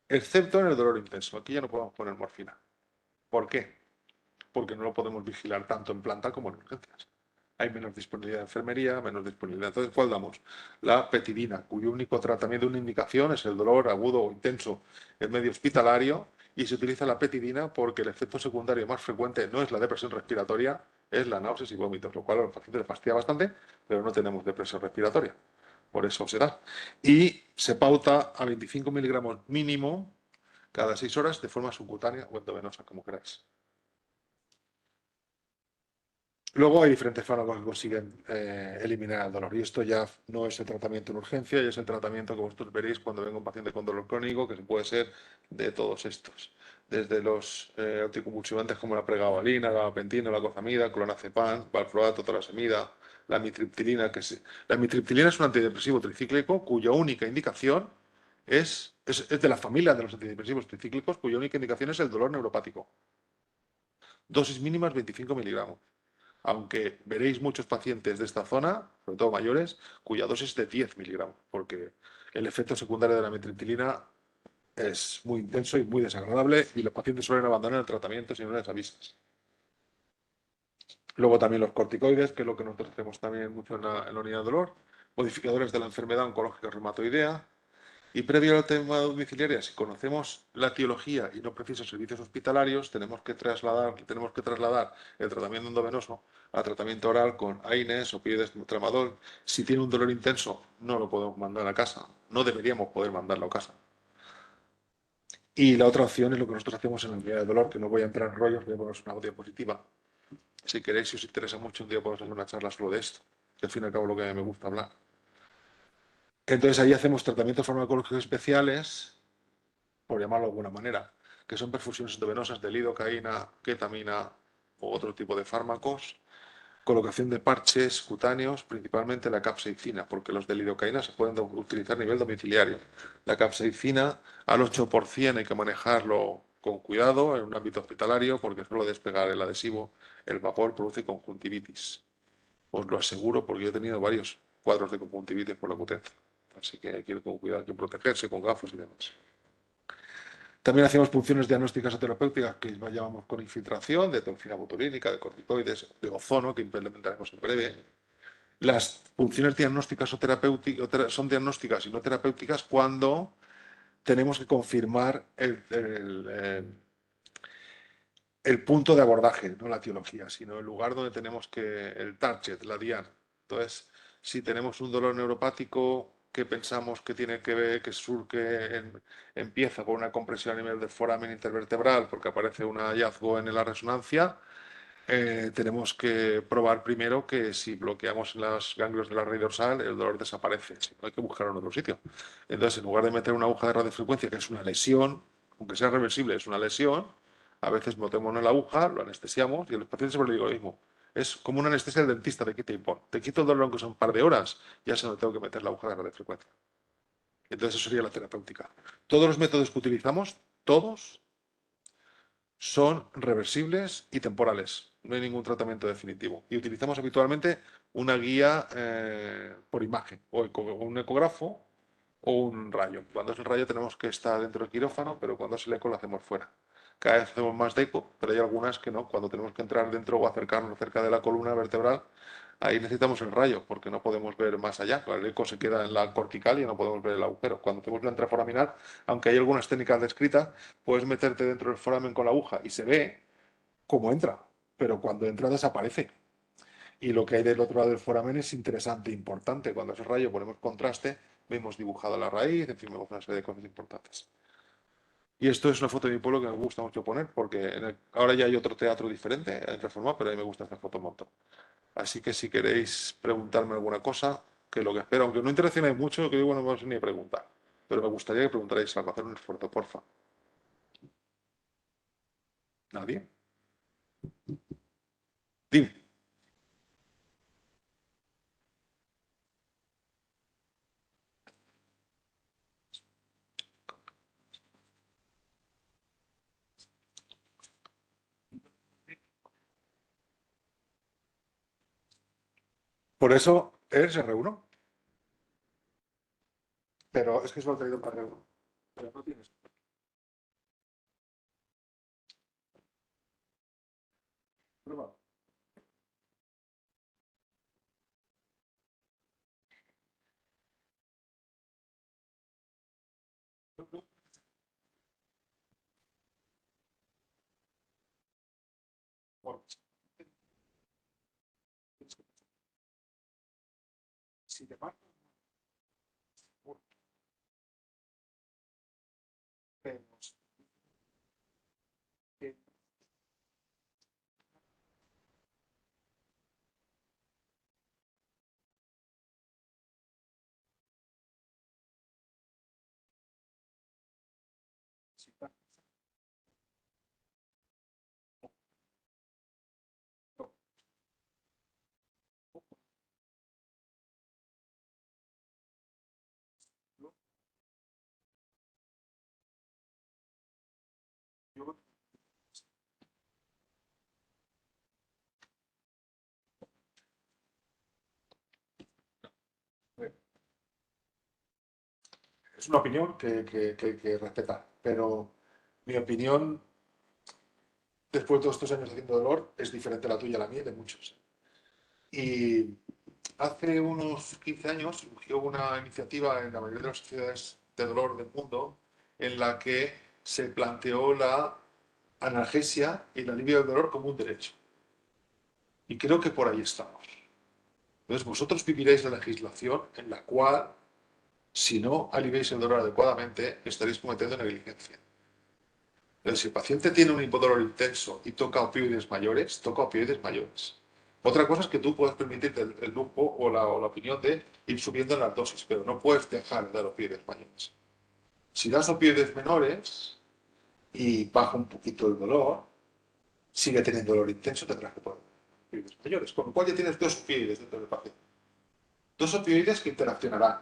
excepto en el dolor intenso. Aquí ya no podemos poner morfina. ¿Por qué? Porque no lo podemos vigilar tanto en planta como en urgencias. Hay menos disponibilidad de enfermería, menos disponibilidad. Entonces, ¿cuál damos? La petidina, cuyo único tratamiento, una indicación es el dolor agudo o intenso en medio hospitalario y se utiliza la petidina porque el efecto secundario más frecuente no es la depresión respiratoria, es la náuseas y vómitos, lo cual a los pacientes les fastidia bastante, pero no tenemos depresión respiratoria. Por eso se da. Y se pauta a 25 miligramos mínimo cada 6 horas de forma subcutánea o endovenosa, como queráis. Luego hay diferentes fármacos que consiguen eliminar el dolor y esto ya no es el tratamiento en urgencia, ya es el tratamiento que vosotros veréis cuando venga un paciente con dolor crónico, que puede ser de todos estos. Desde los anticonvulsivantes como la pregabalina, la gabapentina, la clozamida, clonazepam, valproato, talasemida, la amitriptilina. La amitriptilina es un antidepresivo tricíclico cuya única indicación es de la familia de los antidepresivos tricíclicos, cuya única indicación es el dolor neuropático. Dosis mínimas 25 miligramos. aunque veréis muchos pacientes de esta zona, sobre todo mayores, cuya dosis es de 10 miligramos, porque el efecto secundario de la metriptilina es muy intenso y muy desagradable y los pacientes suelen abandonar el tratamiento si no les avisas. Luego también los corticoides, que es lo que nosotros hacemos también mucho en la unidad de dolor, modificadores de la enfermedad oncológica reumatoidea. Y previo al tema domiciliaria, si conocemos la etiología y no precisos servicios hospitalarios, tenemos que trasladar el tratamiento endovenoso a tratamiento oral con AINES, opioides, tramadol. Si tiene un dolor intenso, no lo podemos mandar a casa. No deberíamos poder mandarlo a casa. Y la otra opción es lo que nosotros hacemos en la unidad de dolor, que no voy a entrar en rollos, voy a poner una diapositiva. Si queréis, si os interesa mucho, un día podemos hacer una charla solo de esto, que al fin y al cabo es lo que me gusta hablar. Entonces ahí hacemos tratamientos farmacológicos especiales, por llamarlo de alguna manera, que son perfusiones endovenosas de lidocaína, ketamina o otro tipo de fármacos, colocación de parches cutáneos, principalmente la capsaicina, porque los de lidocaína se pueden utilizar a nivel domiciliario. La capsaicina al 8% hay que manejarlo con cuidado en un ámbito hospitalario, porque solo despegar el adhesivo, el vapor produce conjuntivitis. Os lo aseguro porque yo he tenido varios cuadros de conjuntivitis por la potencia. Así que hay que ir con cuidado, hay que protegerse con gafas y demás. También hacemos punciones diagnósticas o terapéuticas que llamamos con infiltración de toxina botulínica, de corticoides, de ozono, que implementaremos en breve. Las funciones diagnósticas o terapéuticas son diagnósticas y no terapéuticas cuando tenemos que confirmar el punto de abordaje, no la etiología, sino el lugar donde tenemos que, el target, la diana. Entonces, si tenemos un dolor neuropático que pensamos que tiene que ver, que empieza con una compresión a nivel del foramen intervertebral porque aparece un hallazgo en la resonancia, tenemos que probar primero que si bloqueamos los ganglios de la raíz dorsal, el dolor desaparece. Si no, hay que buscarlo en otro sitio. Entonces, en lugar de meter una aguja de radiofrecuencia, que es una lesión, aunque sea reversible, es una lesión, a veces metemos la aguja, lo anestesiamos y a los pacientes siempre les digo lo mismo. Es como una anestesia del dentista de quita y pon. Te quito el dolor aunque son un par de horas, ya se no tengo que meter la aguja de radiofrecuencia. Entonces, eso sería la terapéutica. Todos los métodos que utilizamos, todos, son reversibles y temporales. No hay ningún tratamiento definitivo. Y utilizamos habitualmente una guía por imagen, o un ecógrafo o un rayo. Cuando es el rayo tenemos que estar dentro del quirófano, pero cuando es el eco lo hacemos fuera. Cada vez hacemos más de eco, pero hay algunas que no. Cuando tenemos que entrar dentro o acercarnos cerca de la columna vertebral, ahí necesitamos el rayo, porque no podemos ver más allá. El eco se queda en la cortical y no podemos ver el agujero. Cuando hacemos la intraforaminal, aunque hay algunas técnicas descritas, puedes meterte dentro del foramen con la aguja y se ve cómo entra, pero cuando entra desaparece. Y lo que hay del otro lado del foramen es interesante e importante. Cuando ese rayo ponemos contraste, vemos dibujada la raíz, en fin, vemos una serie de cosas importantes. Y esto es una foto de mi pueblo que me gusta mucho poner, porque ahora ya hay otro teatro diferente en Reforma, pero a mí me gusta esta foto un montón. Así que si queréis preguntarme alguna cosa, que lo que espero, aunque no interaccionéis mucho, que digo, no vamos ni a preguntar. Pero me gustaría que preguntarais algo, hacer un esfuerzo, porfa. ¿Nadie? Dime. Por eso él se reunió, pero es que solo ha traído para reunión. Pero no tienes. Prueba. Si te marco, vemos que si está- yo Es una opinión que hay que respetar, pero mi opinión, después de todos estos años haciendo dolor, es diferente a la tuya, a la mía y de muchos. Y hace unos 15 años surgió una iniciativa en la mayoría de las sociedades de dolor del mundo en la que se planteó la analgesia y el alivio del dolor como un derecho. Y creo que por ahí estamos. Entonces, vosotros viviréis la legislación en la cual, si no aliviáis el dolor adecuadamente, estaréis cometiendo negligencia. Entonces, si el paciente tiene un hipodolor intenso y toca opioides mayores, toca opioides mayores. Otra cosa es que tú puedes permitirte el lujo o la opinión de ir subiendo en las dosis, pero no puedes dejar de dar opioides mayores. Si das opioides menores y baja un poquito el dolor, sigue teniendo dolor intenso, tendrás que poner opioides mayores. Con lo cual ya tienes dos opioides dentro del paciente. Dos opioides que interaccionarán.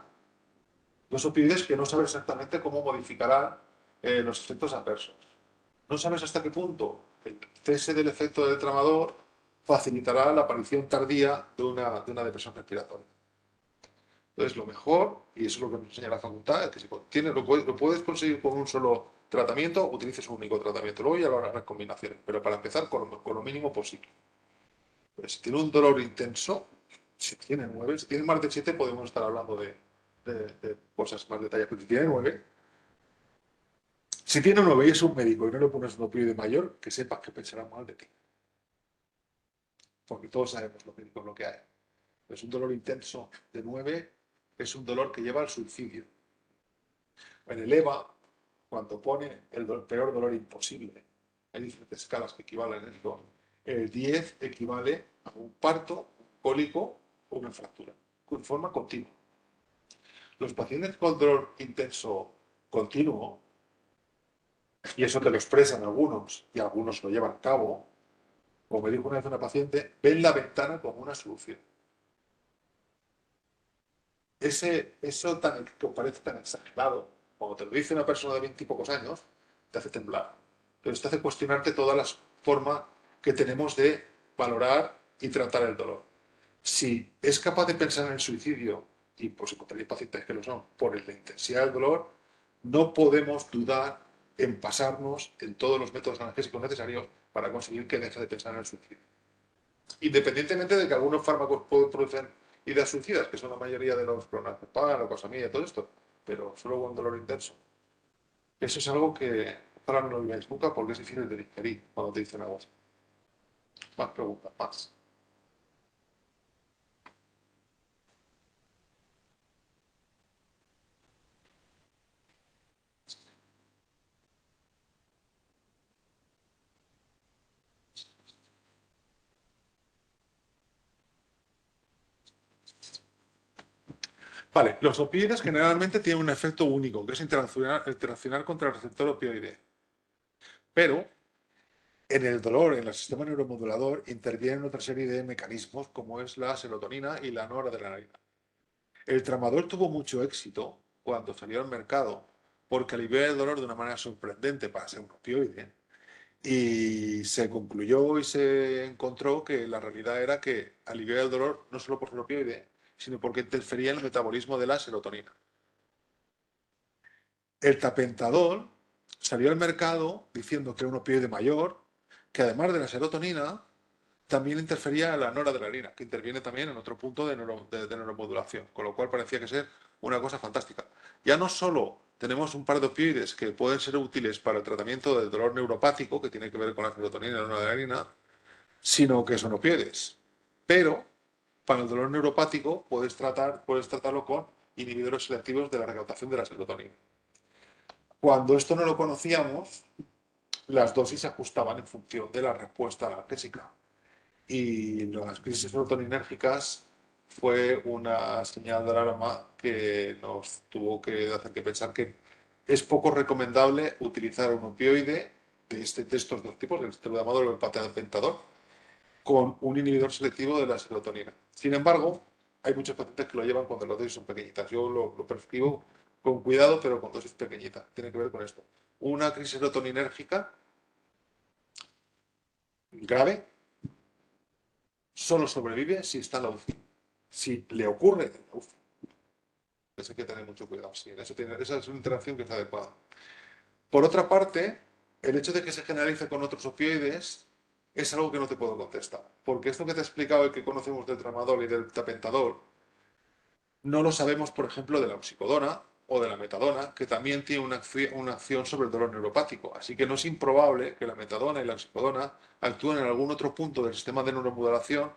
Dos opioides que no sabes exactamente cómo modificarán los efectos adversos. No sabes hasta qué punto el cese del efecto del tramador facilitará la aparición tardía de una depresión respiratoria. Entonces, lo mejor, y eso es lo que nos enseña la facultad, es que si lo puedes conseguir con un solo tratamiento, utilices un único tratamiento. Luego ya lo harás las combinaciones, pero para empezar con lo mínimo posible. Pero si tiene un dolor intenso, si tiene 9, si tiene más de 7, podemos estar hablando de cosas más detalladas. Pero si tiene 9, si tiene 9 y es un médico y no le pones un opioide mayor, que sepas que pensará mal de ti. Porque todos sabemos los médicos lo que hay. Es un dolor intenso de 9, es un dolor que lleva al suicidio. En el EVA, cuando pone el peor dolor imposible, hay diferentes escalas que equivalen a esto. El 10 equivale a un parto, un cólico o una fractura, de forma continua. Los pacientes con dolor intenso continuo, y eso te lo expresan algunos y algunos lo llevan a cabo, como me dijo una vez una paciente, ven la ventana como una solución. Eso que parece tan exagerado, cuando te lo dice una persona de 20 y pocos años, te hace temblar. Entonces te hace cuestionarte todas las formas que tenemos de valorar y tratar el dolor. Si es capaz de pensar en el suicidio, y por si tenéis pacientes que lo son, por la intensidad del dolor, no podemos dudar en pasarnos en todos los métodos analgésicos necesarios para conseguir que deje de pensar en el suicidio. Independientemente de que algunos fármacos pueden producir ideas suicidas, que son la mayoría de los clonazepam, la cosamida, todo esto, pero solo con dolor intenso. Eso es algo que ahora no lo viváis nunca porque es difícil de digerir cuando te dicen algo así. Más preguntas, más. Vale, los opioides generalmente tienen un efecto único, que es interaccionar contra el receptor opioide. Pero en el dolor, en el sistema neuromodulador, intervienen otra serie de mecanismos como es la serotonina y la noradrenalina. El tramador tuvo mucho éxito cuando salió al mercado porque alivió el dolor de una manera sorprendente para ser un opioide. Y se concluyó y se encontró que la realidad era que aliviaba el dolor no solo por el opioide, sino porque interfería en el metabolismo de la serotonina. El tapentadol salió al mercado diciendo que era un opioide mayor, que además de la serotonina, también interfería en la noradrenalina, que interviene también en otro punto de neuromodulación, con lo cual parecía que ser una cosa fantástica. Ya no solo tenemos un par de opioides que pueden ser útiles para el tratamiento del dolor neuropático, que tiene que ver con la serotonina y la noradrenalina, sino que son opioides. Pero para el dolor neuropático puedes tratarlo con inhibidores selectivos de la recaptación de la serotonina. Cuando esto no lo conocíamos, las dosis se ajustaban en función de la respuesta analgésica. Y las crisis serotoninérgicas fue una señal de alarma que nos tuvo que hacer que pensar que es poco recomendable utilizar un opioide de estos dos tipos, el esteroidamador o el patentador, con un inhibidor selectivo de la serotonina. Sin embargo, hay muchos pacientes que lo llevan cuando las dosis son pequeñitas. Yo lo prescribo con cuidado, pero con dosis pequeñitas. Tiene que ver con esto. Una crisis serotoninérgica grave solo sobrevive si está en la UCI. Si le ocurre en la UCI. Entonces hay que tener mucho cuidado. Sí, esa es una interacción que es adecuada. Por otra parte, el hecho de que se generalice con otros opioides es algo que no te puedo contestar. Porque esto que te he explicado y que conocemos del tramadol y del tapentadol, no lo sabemos, por ejemplo, de la oxicodona o de la metadona, que también tiene una acción sobre el dolor neuropático. Así que no es improbable que la metadona y la oxicodona actúen en algún otro punto del sistema de neuromodulación,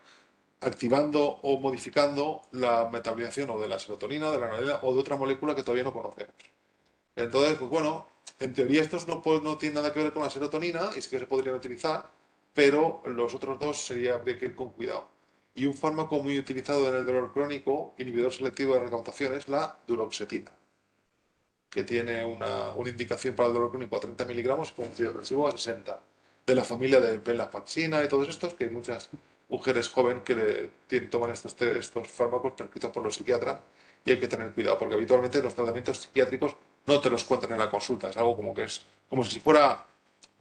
activando o modificando la metabolización o de la serotonina, de la noradrenalina o de otra molécula que todavía no conocemos. Entonces, pues bueno, en teoría estos no tienen nada que ver con la serotonina y sí que se podrían utilizar, pero los otros dos habría que ir con cuidado. Y un fármaco muy utilizado en el dolor crónico, inhibidor selectivo de recaptación, es la duloxetina, que tiene una indicación para el dolor crónico a 30 miligramos y con un antidepresivo a 60. De la familia de venlafaxina y todos estos, que hay muchas mujeres jóvenes que toman estos fármacos prescritos por los psiquiatras y hay que tener cuidado, porque habitualmente los tratamientos psiquiátricos no te los cuentan en la consulta, es algo como que es como si fuera,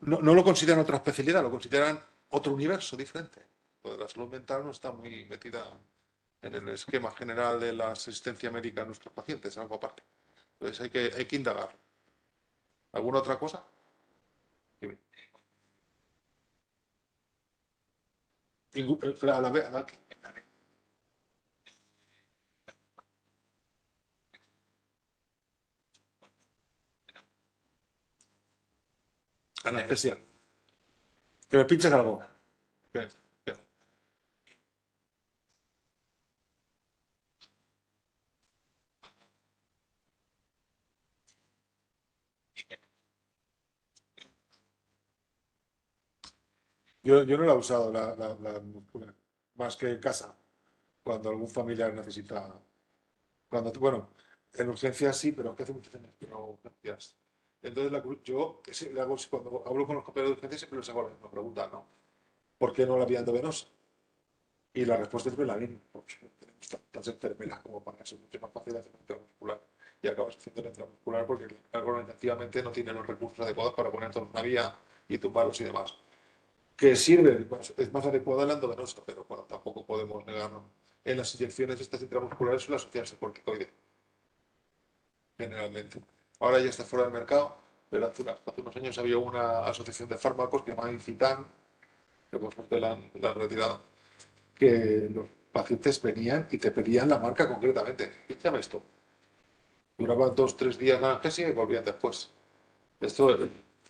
no lo consideran otra especialidad, lo consideran otro universo diferente. Pues la salud mental no está muy metida en el esquema general de la asistencia médica a nuestros pacientes, es algo aparte. Entonces hay que indagar. ¿Alguna otra cosa? Dime. Anestesia. Que me pinches algo. Bien, bien. Yo no la he usado, la muscular, más que en casa, cuando algún familiar necesita. Bueno, en urgencias sí, pero es que hace muchos años que no hago urgencias. Entonces, yo cuando hablo con los compañeros de urgencias siempre les hago la misma pregunta, ¿no? ¿Por qué no la vía endovenosa? Y la respuesta es la misma, porque tenemos tantas enfermeras como para ser mucho más fácil hacer un intramuscular. Y acabas haciendo el intramuscular porque organizativamente no tiene los recursos adecuados para poner toda una vía y tumbarlos y demás. Que sirve, pues, es más adecuada la endovenosa, pero bueno, tampoco podemos negarnos. En las inyecciones estas intramusculares suele asociarse corticoide, generalmente. Ahora ya está fuera del mercado, pero hace unos años había una asociación de fármacos que se llamaba Incitan, que por suerte la han retirado, que los pacientes venían y te pedían la marca concretamente. Píchame esto. Duraban 2 o 3 días la analgesia y volvían después. Esto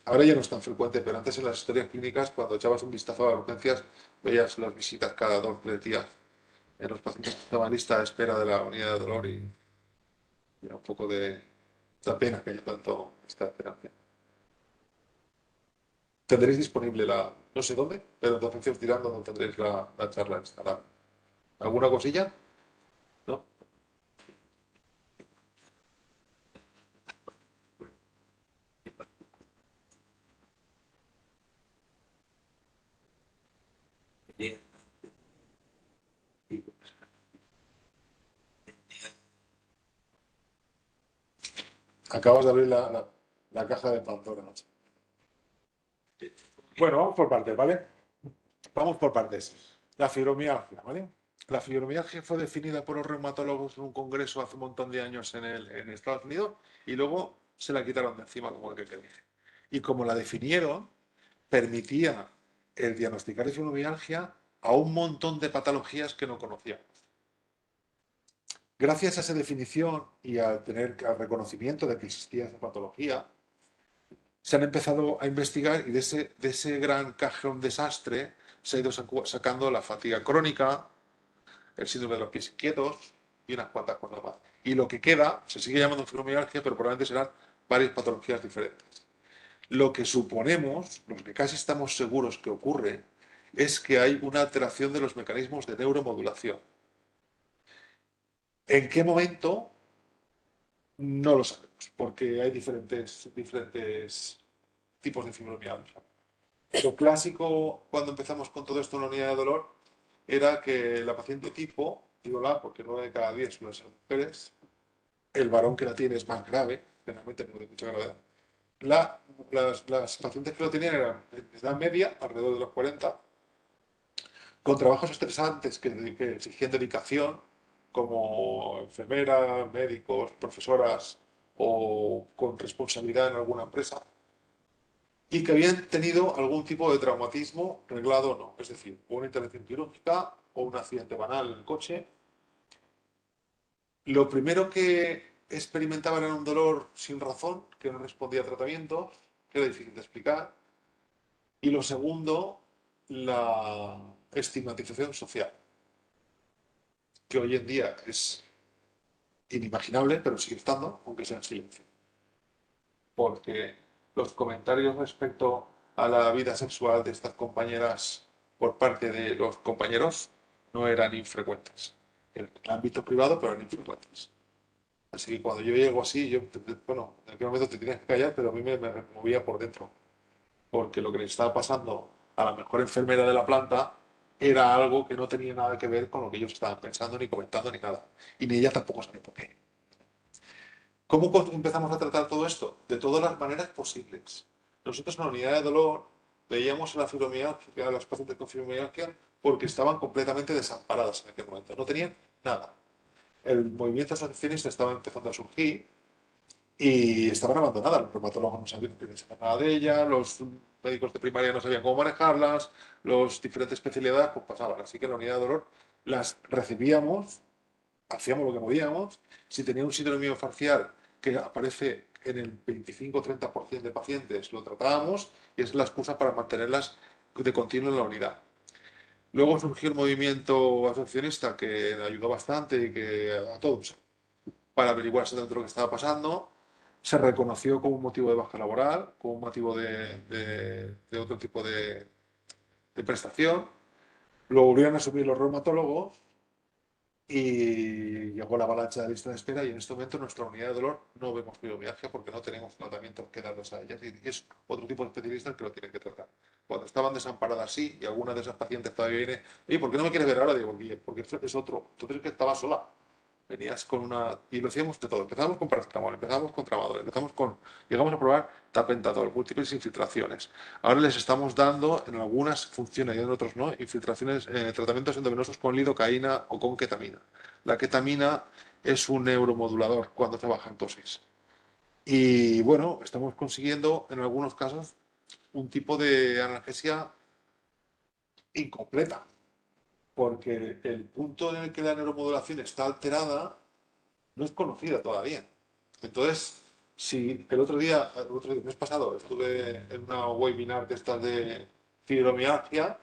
ahora ya no es tan frecuente, pero antes en las historias clínicas, cuando echabas un vistazo a las urgencias, veías las visitas cada 2 o 3 días en los pacientes que estaban lista de espera de la unidad de dolor y un poco de da pena que haya tanto esta terapia. Tendréis disponible no sé dónde, pero en Docencias Tirando donde tendréis la charla instalada. ¿Alguna cosilla? ¿No? Acabas de abrir la caja de Pandora. Bueno, vamos por partes, ¿vale? Vamos por partes. La fibromialgia, ¿vale? La fibromialgia fue definida por los reumatólogos en un congreso hace un montón de años en Estados Unidos y luego se la quitaron de encima, como el que dije. Y como la definieron, permitía el diagnosticar de fibromialgia a un montón de patologías que no conocíamos. Gracias a esa definición y al reconocimiento de que existía esa patología, se han empezado a investigar y de ese gran cajón desastre se ha ido sacando la fatiga crónica, el síndrome de los pies inquietos y unas cuantas cosas más. Y lo que queda se sigue llamando fibromialgia, pero probablemente serán varias patologías diferentes. Lo que suponemos, lo que casi estamos seguros que ocurre, es que hay una alteración de los mecanismos de neuromodulación. ¿En qué momento? No lo sabemos, porque hay diferentes tipos de fibromialgia. Lo clásico cuando empezamos con todo esto en la unidad de dolor era que la paciente tipo, digo la porque 9 de cada 10 suelen ser mujeres, el varón que la tiene es más grave, generalmente no de mucha gravedad. Las pacientes que lo tenían eran de edad media, alrededor de los 40, con trabajos estresantes que exigían dedicación, como enfermeras, médicos, profesoras o con responsabilidad en alguna empresa y que habían tenido algún tipo de traumatismo reglado o no, es decir, una intervención quirúrgica o un accidente banal en el coche. Lo primero que experimentaban era un dolor sin razón, que no respondía a tratamiento, que era difícil de explicar. Y lo segundo, la estigmatización social, que hoy en día es inimaginable, pero sigue estando, aunque sea en silencio. Porque los comentarios respecto a la vida sexual de estas compañeras por parte de los compañeros no eran infrecuentes. En el ámbito privado, pero eran infrecuentes. Así que cuando yo llego así, bueno, en aquel momento te tienes que callar, pero a mí me movía por dentro. Porque lo que le estaba pasando a la mejor enfermera de la planta era algo que no tenía nada que ver con lo que ellos estaban pensando, ni comentando, ni nada. Y ni ella tampoco sabía por qué. ¿Cómo empezamos a tratar todo esto? De todas las maneras posibles. Nosotros en la unidad de dolor veíamos a la fibromialgia, a las pacientes con fibromialgia, porque estaban completamente desamparadas en aquel momento. No tenían nada. El movimiento asociacionista estaba empezando a surgir y estaban abandonadas. Los reumatólogos no sabían nada de ellas, los médicos de primaria no sabían cómo manejarlas, los diferentes especialidades pues pasaban. Así que en la unidad de dolor las recibíamos, hacíamos lo que podíamos. Si tenía un síndrome miofacial que aparece en el 25-30% de pacientes, lo tratábamos y es la excusa para mantenerlas de continuo en la unidad. Luego surgió el movimiento asociacionista que ayudó bastante y que a todos para averiguar exactamente lo que estaba pasando. Se reconoció como un motivo de baja laboral, como un motivo de otro tipo de prestación. Lo volvieron a asumir los reumatólogos y llegó la avalancha de lista de espera y en este momento en nuestra unidad de dolor no vemos fibromialgia porque no tenemos tratamiento que darles a ellas y es otro tipo de especialistas que lo tienen que tratar. Cuando estaban desamparadas sí y alguna de esas pacientes todavía viene, oye, ¿por qué no me quieres ver ahora? Digo, porque es otro. Entonces es que estaba sola. Venías con una... Y lo hacíamos de todo. Empezamos con paracetamol, empezamos con tramadol, llegamos a probar tapentadol, múltiples infiltraciones. Ahora les estamos dando, en algunas funciona y en otros no, infiltraciones, tratamientos endovenosos con lidocaína o con ketamina. La ketamina es un neuromodulador cuando trabaja en dosis. Y bueno, estamos consiguiendo en algunos casos un tipo de analgesia incompleta, porque el punto en el que la neuromodulación está alterada no es conocida todavía. Entonces, si el mes pasado, estuve en una webinar de estas de fibromialgia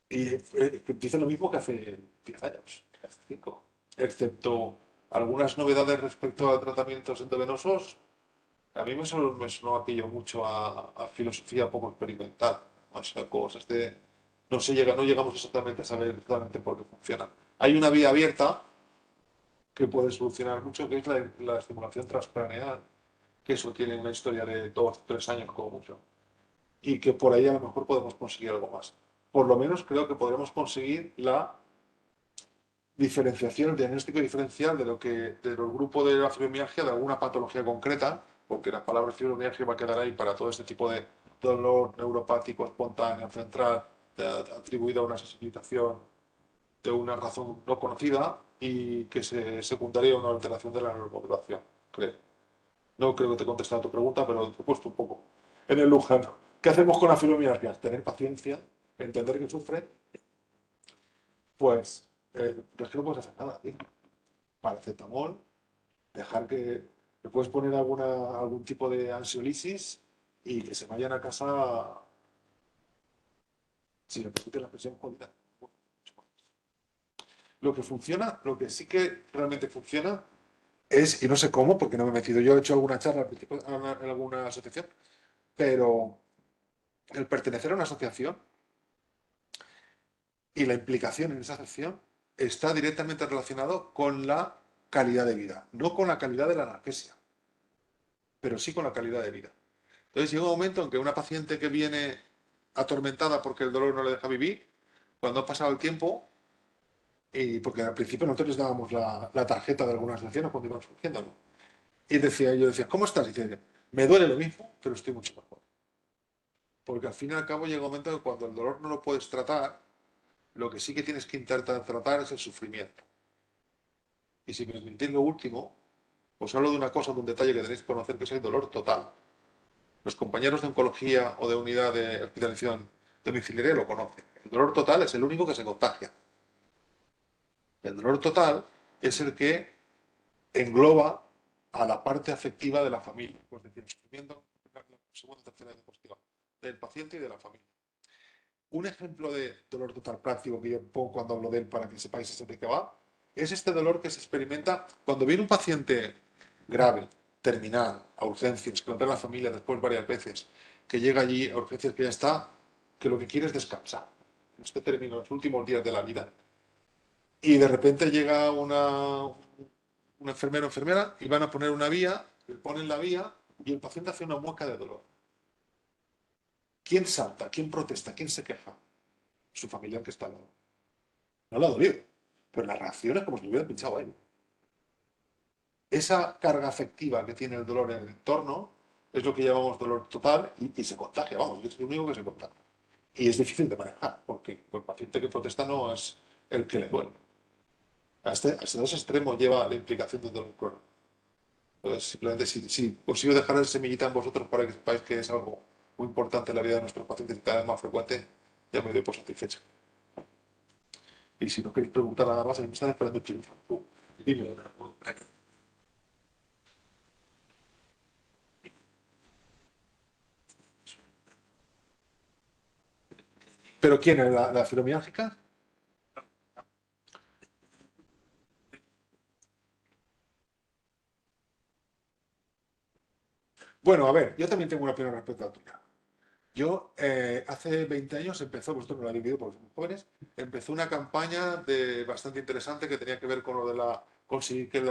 y dice lo mismo que hace 10 años, hace 5, excepto algunas novedades respecto a tratamientos endovenosos. A mí me sonó aquello mucho a filosofía poco experimental, o sea, cosas de... No llegamos exactamente a saber exactamente por qué funciona. Hay una vía abierta que puede solucionar mucho, que es la estimulación transcraneal, que eso tiene una historia de 2 o 3 años como mucho, y que por ahí a lo mejor podemos conseguir algo más. Por lo menos creo que podremos conseguir la diferenciación, el diagnóstico diferencial de los grupos de la fibromialgia de alguna patología concreta, porque la palabra fibromialgia va a quedar ahí para todo este tipo de dolor neuropático espontáneo central atribuido a una sensibilización de una razón no conocida y que se secundaría una alteración de la neuromodulación, creo. No creo que te he contestado a tu pregunta, pero te he puesto un poco en el lujano. ¿Qué hacemos con la fibromialgia? Tener paciencia, entender que sufre, pues es que no puedes hacer nada, tío. Paracetamol, dejar que le puedes poner algún tipo de ansiolisis y que se vayan a casa, si me permite la expresión, jodida. Lo que funciona, lo que sí que realmente funciona es, y no sé cómo, porque no me he metido, yo he hecho alguna charla al principio en alguna asociación, pero el pertenecer a una asociación y la implicación en esa asociación está directamente relacionado con la calidad de vida, no con la calidad de la analgesia, pero sí con la calidad de vida. Entonces llega un momento en que una paciente que viene atormentada porque el dolor no le deja vivir, cuando ha pasado el tiempo, y porque al principio nosotros les dábamos la tarjeta de alguna asociación cuando íbamos surgiendo, ¿no? Y yo decía, ¿cómo estás? Y dice, me duele lo mismo, pero estoy mucho mejor. Porque al fin y al cabo llega un momento que cuando el dolor no lo puedes tratar, Lo que sí que tienes que intentar tratar es el sufrimiento. Y si me permitís lo último, os hablo de una cosa, de un detalle que tenéis que conocer, que es el dolor total. Los compañeros de oncología o de unidad de hospitalización domiciliaria lo conocen. El dolor total es el único que se contagia. El dolor total es el que engloba a la parte afectiva de la familia, es decir, el sufrimiento, la segunda o tercera diapositiva, del paciente y de la familia. Un ejemplo de dolor total práctico que yo pongo cuando hablo de él para que sepáis de qué va, es este dolor que se experimenta cuando viene un paciente grave, terminal, a urgencias, que lo trae la familia después varias veces, que llega allí a urgencias que ya está, que lo que quiere es descansar. Este término, los últimos días de la vida. Y de repente llega un enfermero o enfermera y van a poner una vía, le ponen la vía y el paciente hace una mueca de dolor. ¿Quién salta? ¿Quién protesta? ¿Quién se queja? Su familiar que está al lado. No le ha dolido, pero la reacción es como si le hubiera pinchado a él. Esa carga afectiva que tiene el dolor en el entorno es lo que llamamos dolor total y se contagia, vamos, es lo único que se contagia. Y es difícil de manejar, porque el paciente que protesta no es el que le duele. A ese extremo lleva la implicación del dolor crónico. Entonces, simplemente si consigo dejar esa semillita en vosotros para que sepáis que es algo muy importante en la vida de nuestros pacientes y cada vez más frecuente, ya me doy por satisfecho. Y si no queréis preguntar nada más, me están esperando el chico. Dime. ¿Pero quién es la fibromialgia? Bueno, a ver, yo también tengo una opinión respecto a la tuya. Yo, hace 20 años empezó, vosotros no lo habéis vivido porque somos jóvenes, empezó una campaña bastante interesante que tenía que ver con lo de conseguir que el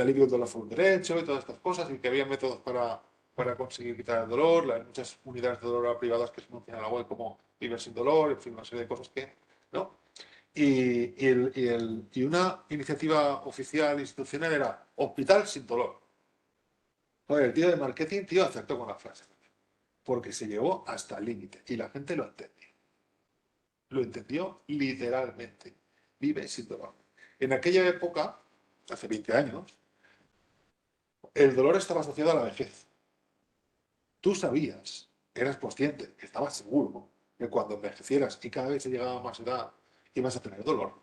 alivio del dolor fuera un derecho y todas estas cosas, y que había métodos para conseguir quitar el dolor. Hay muchas unidades de dolor privadas que se anuncian en la web como Vivir sin dolor, en fin, una serie de cosas que, ¿no? Y una iniciativa oficial institucional era Hospital sin dolor. Joder, el tío de marketing, tío, acertó con la frase porque se llevó hasta el límite y la gente lo entendió. Lo entendió literalmente. Vive sin dolor. En aquella época, hace 20 años, el dolor estaba asociado a la vejez. Tú sabías, eras consciente, estabas seguro que cuando envejecieras y cada vez se llegaba a más edad, ibas a tener dolor.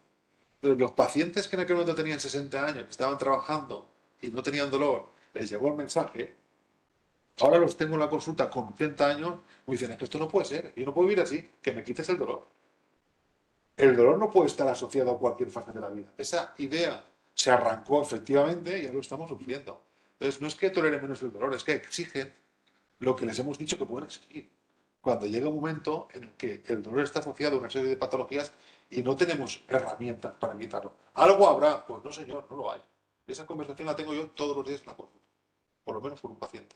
Pero los pacientes que en aquel momento tenían 60 años, que estaban trabajando y no tenían dolor, les llegó el mensaje. Ahora los tengo en la consulta con 80 años, me dicen, es que esto no puede ser, yo no puedo vivir así, que me quites el dolor. El dolor no puede estar asociado a cualquier fase de la vida. Esa idea se arrancó efectivamente y ya lo estamos sufriendo. Entonces, no es que toleren menos el dolor, es que exigen lo que les hemos dicho que pueden exigir. Cuando llega un momento en que el dolor está asociado a una serie de patologías y no tenemos herramientas para evitarlo. ¿Algo habrá? Pues no, señor, no lo hay. Esa conversación la tengo yo todos los días en la consulta, por lo menos con un paciente.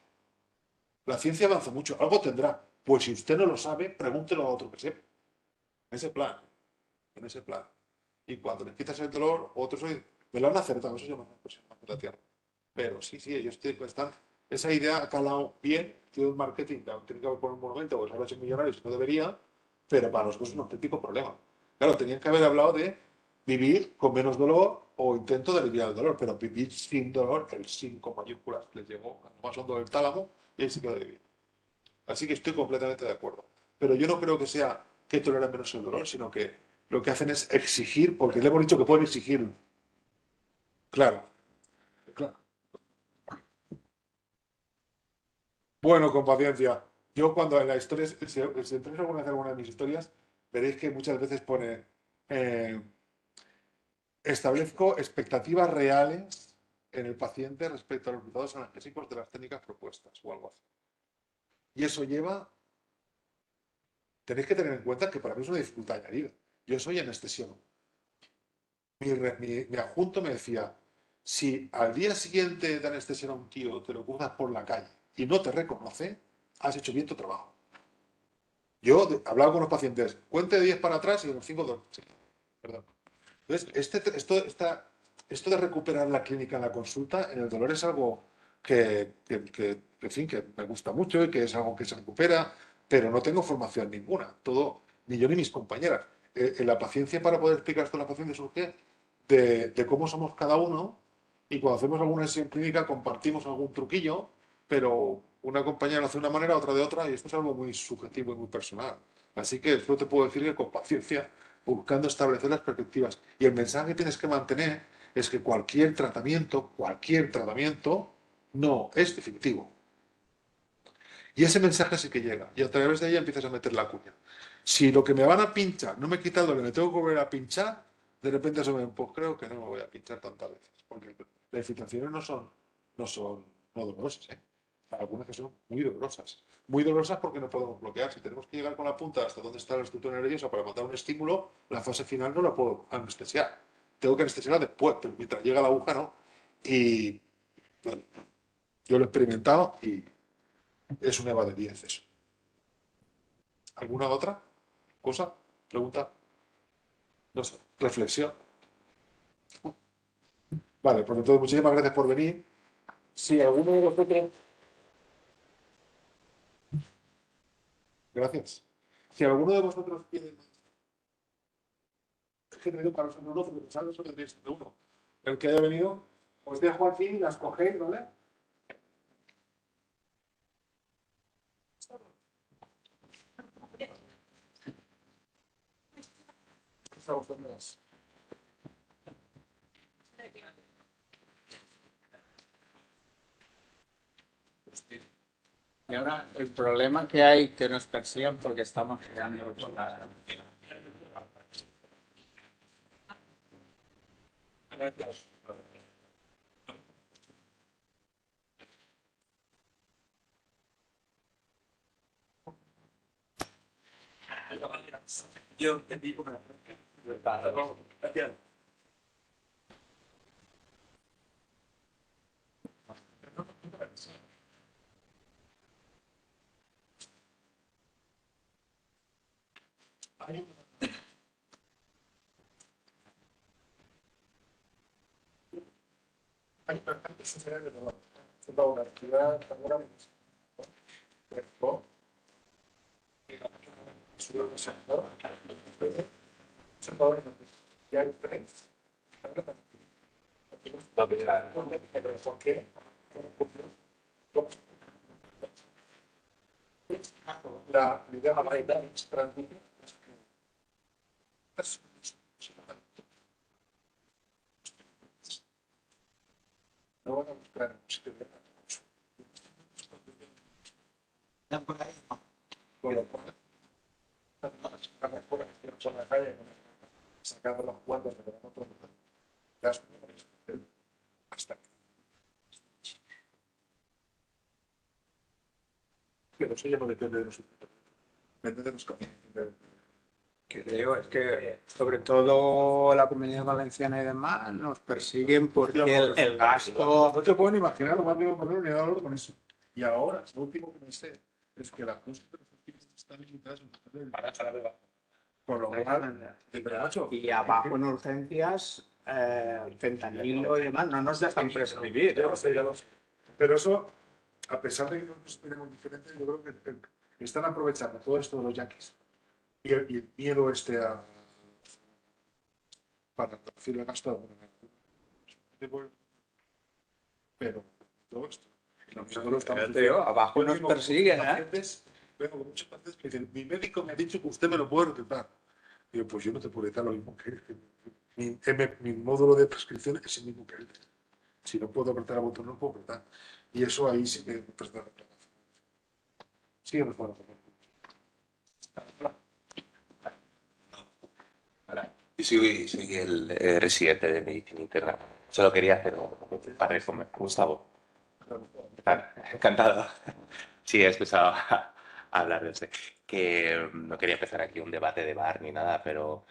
La ciencia avanza mucho, algo tendrá. Pues si usted no lo sabe, pregúntelo a otro que sepa. En ese plan, en ese plan. Y cuando les quitas el dolor, otros hoy me lo han acertado, eso se llama la tierra. Pero sí, ellos están. Esa idea ha calado bien, tiene un marketing, tiene que haber por un monumento, porque se han hecho millonarios, no debería, pero para nosotros es un auténtico problema. Claro, tenían que haber hablado de vivir con menos dolor o intento de aliviar el dolor, pero vivir sin dolor, el sin con mayúsculas, les llegó más hondo del tálamo y ahí se quedó de vivir. Así que estoy completamente de acuerdo. Pero yo no creo que sea que toleran menos el dolor, sino que lo que hacen es exigir, porque le hemos dicho que pueden exigirlo. Claro, claro. Bueno, con paciencia. Yo cuando en la historia, si entréis alguna vez en alguna de mis historias, veréis que muchas veces pone, eh, establezco expectativas reales en el paciente respecto a los resultados analgésicos de las técnicas propuestas o algo así. Y eso lleva, tenéis que tener en cuenta que para mí es una dificultad añadida. Yo soy anestesiólogo. Mi adjunto me decía, si al día siguiente de anestesiar a un tío te lo cruzas por la calle y no te reconoce, has hecho bien tu trabajo. Yo hablaba con los pacientes, cuente de 10 para atrás y de los 5 2. Sí, perdón. Entonces, esto de recuperar la clínica en la consulta, en el dolor, es algo en fin, que me gusta mucho y que es algo que se recupera, pero no tengo formación ninguna. Todo ni yo ni mis compañeras. La paciencia para poder explicar esto a la paciente surge de cómo somos cada uno y cuando hacemos alguna sesión clínica compartimos algún truquillo, pero una compañera lo hace de una manera, otra de otra y esto es algo muy subjetivo y muy personal. Así que solo te puedo decir que con paciencia, buscando establecer las perspectivas. Y el mensaje que tienes que mantener es que cualquier tratamiento no es definitivo. Y ese mensaje sí que llega. Y a través de ella empiezas a meter la cuña. Si lo que me van a pinchar no me quita el dolor, me tengo que volver a pinchar, de repente eso me pues creo que no me voy a pinchar tantas veces. Porque las infiltraciones no son no dolorosas, ¿eh? Algunas que son muy dolorosas. Muy dolorosas porque no podemos bloquear. Si tenemos que llegar con la punta hasta donde está la estructura nerviosa para mandar un estímulo, la fase final no la puedo anestesiar. Tengo que anestesiarla después, pero mientras llega la aguja no. Y bueno, yo lo he experimentado y es una EVA de 10 eso. ¿Alguna otra cosa? ¿Pregunta? No sé. ¿Reflexión? Vale, pues entonces muchísimas gracias por venir. Si alguno de vosotros... Gracias. Si alguno de vosotros quiere... Es que he tenido para los neurófilos, pero sabes eso de uno. El que haya venido, os dejo aquí y las cogéis, ¿vale? Y ahora el problema que hay que nos persiguen porque estamos creando la... Yo te digo una cosa. Una actividad la idea es transmitir no van a buscar un sitio de sacando los cuadros de otro hasta pero eso ya no depende de nosotros, depende de los caminos. Que digo, es que sobre todo la Comunidad Valenciana y demás nos persiguen porque el gasto... No te pueden imaginar lo más que poner un dolor con eso. Y ahora, lo último que me sé es que las cosas de los hospitales están limitadas por lo cual, Y abajo en urgencias, fentanilo y demás, no nos dejan prescribir. Pero eso, a pesar de que nosotros tenemos diferentes, yo creo que están aprovechando todo esto de los yanquis y el miedo para reducir el gasto. Pero todo esto. Abajo nos persiguen, ¿eh? Vengo con muchos pacientes que dicen, mi médico me ha dicho que usted me lo puede recetar. Digo, pues yo no te puedo recetar lo mismo que él. Mi módulo de prescripción es el mismo que él. Si no puedo apretar el botón, no puedo apretar. Y eso ahí sí que prestar reclamación. Sí, no puedo apretar. Yo soy el residente de medicina interna. Solo quería hacer un par de comentarios. Gustavo. Encantado. Sí, he escuchado hablar de usted. Que no quería empezar aquí un debate de bar ni nada, pero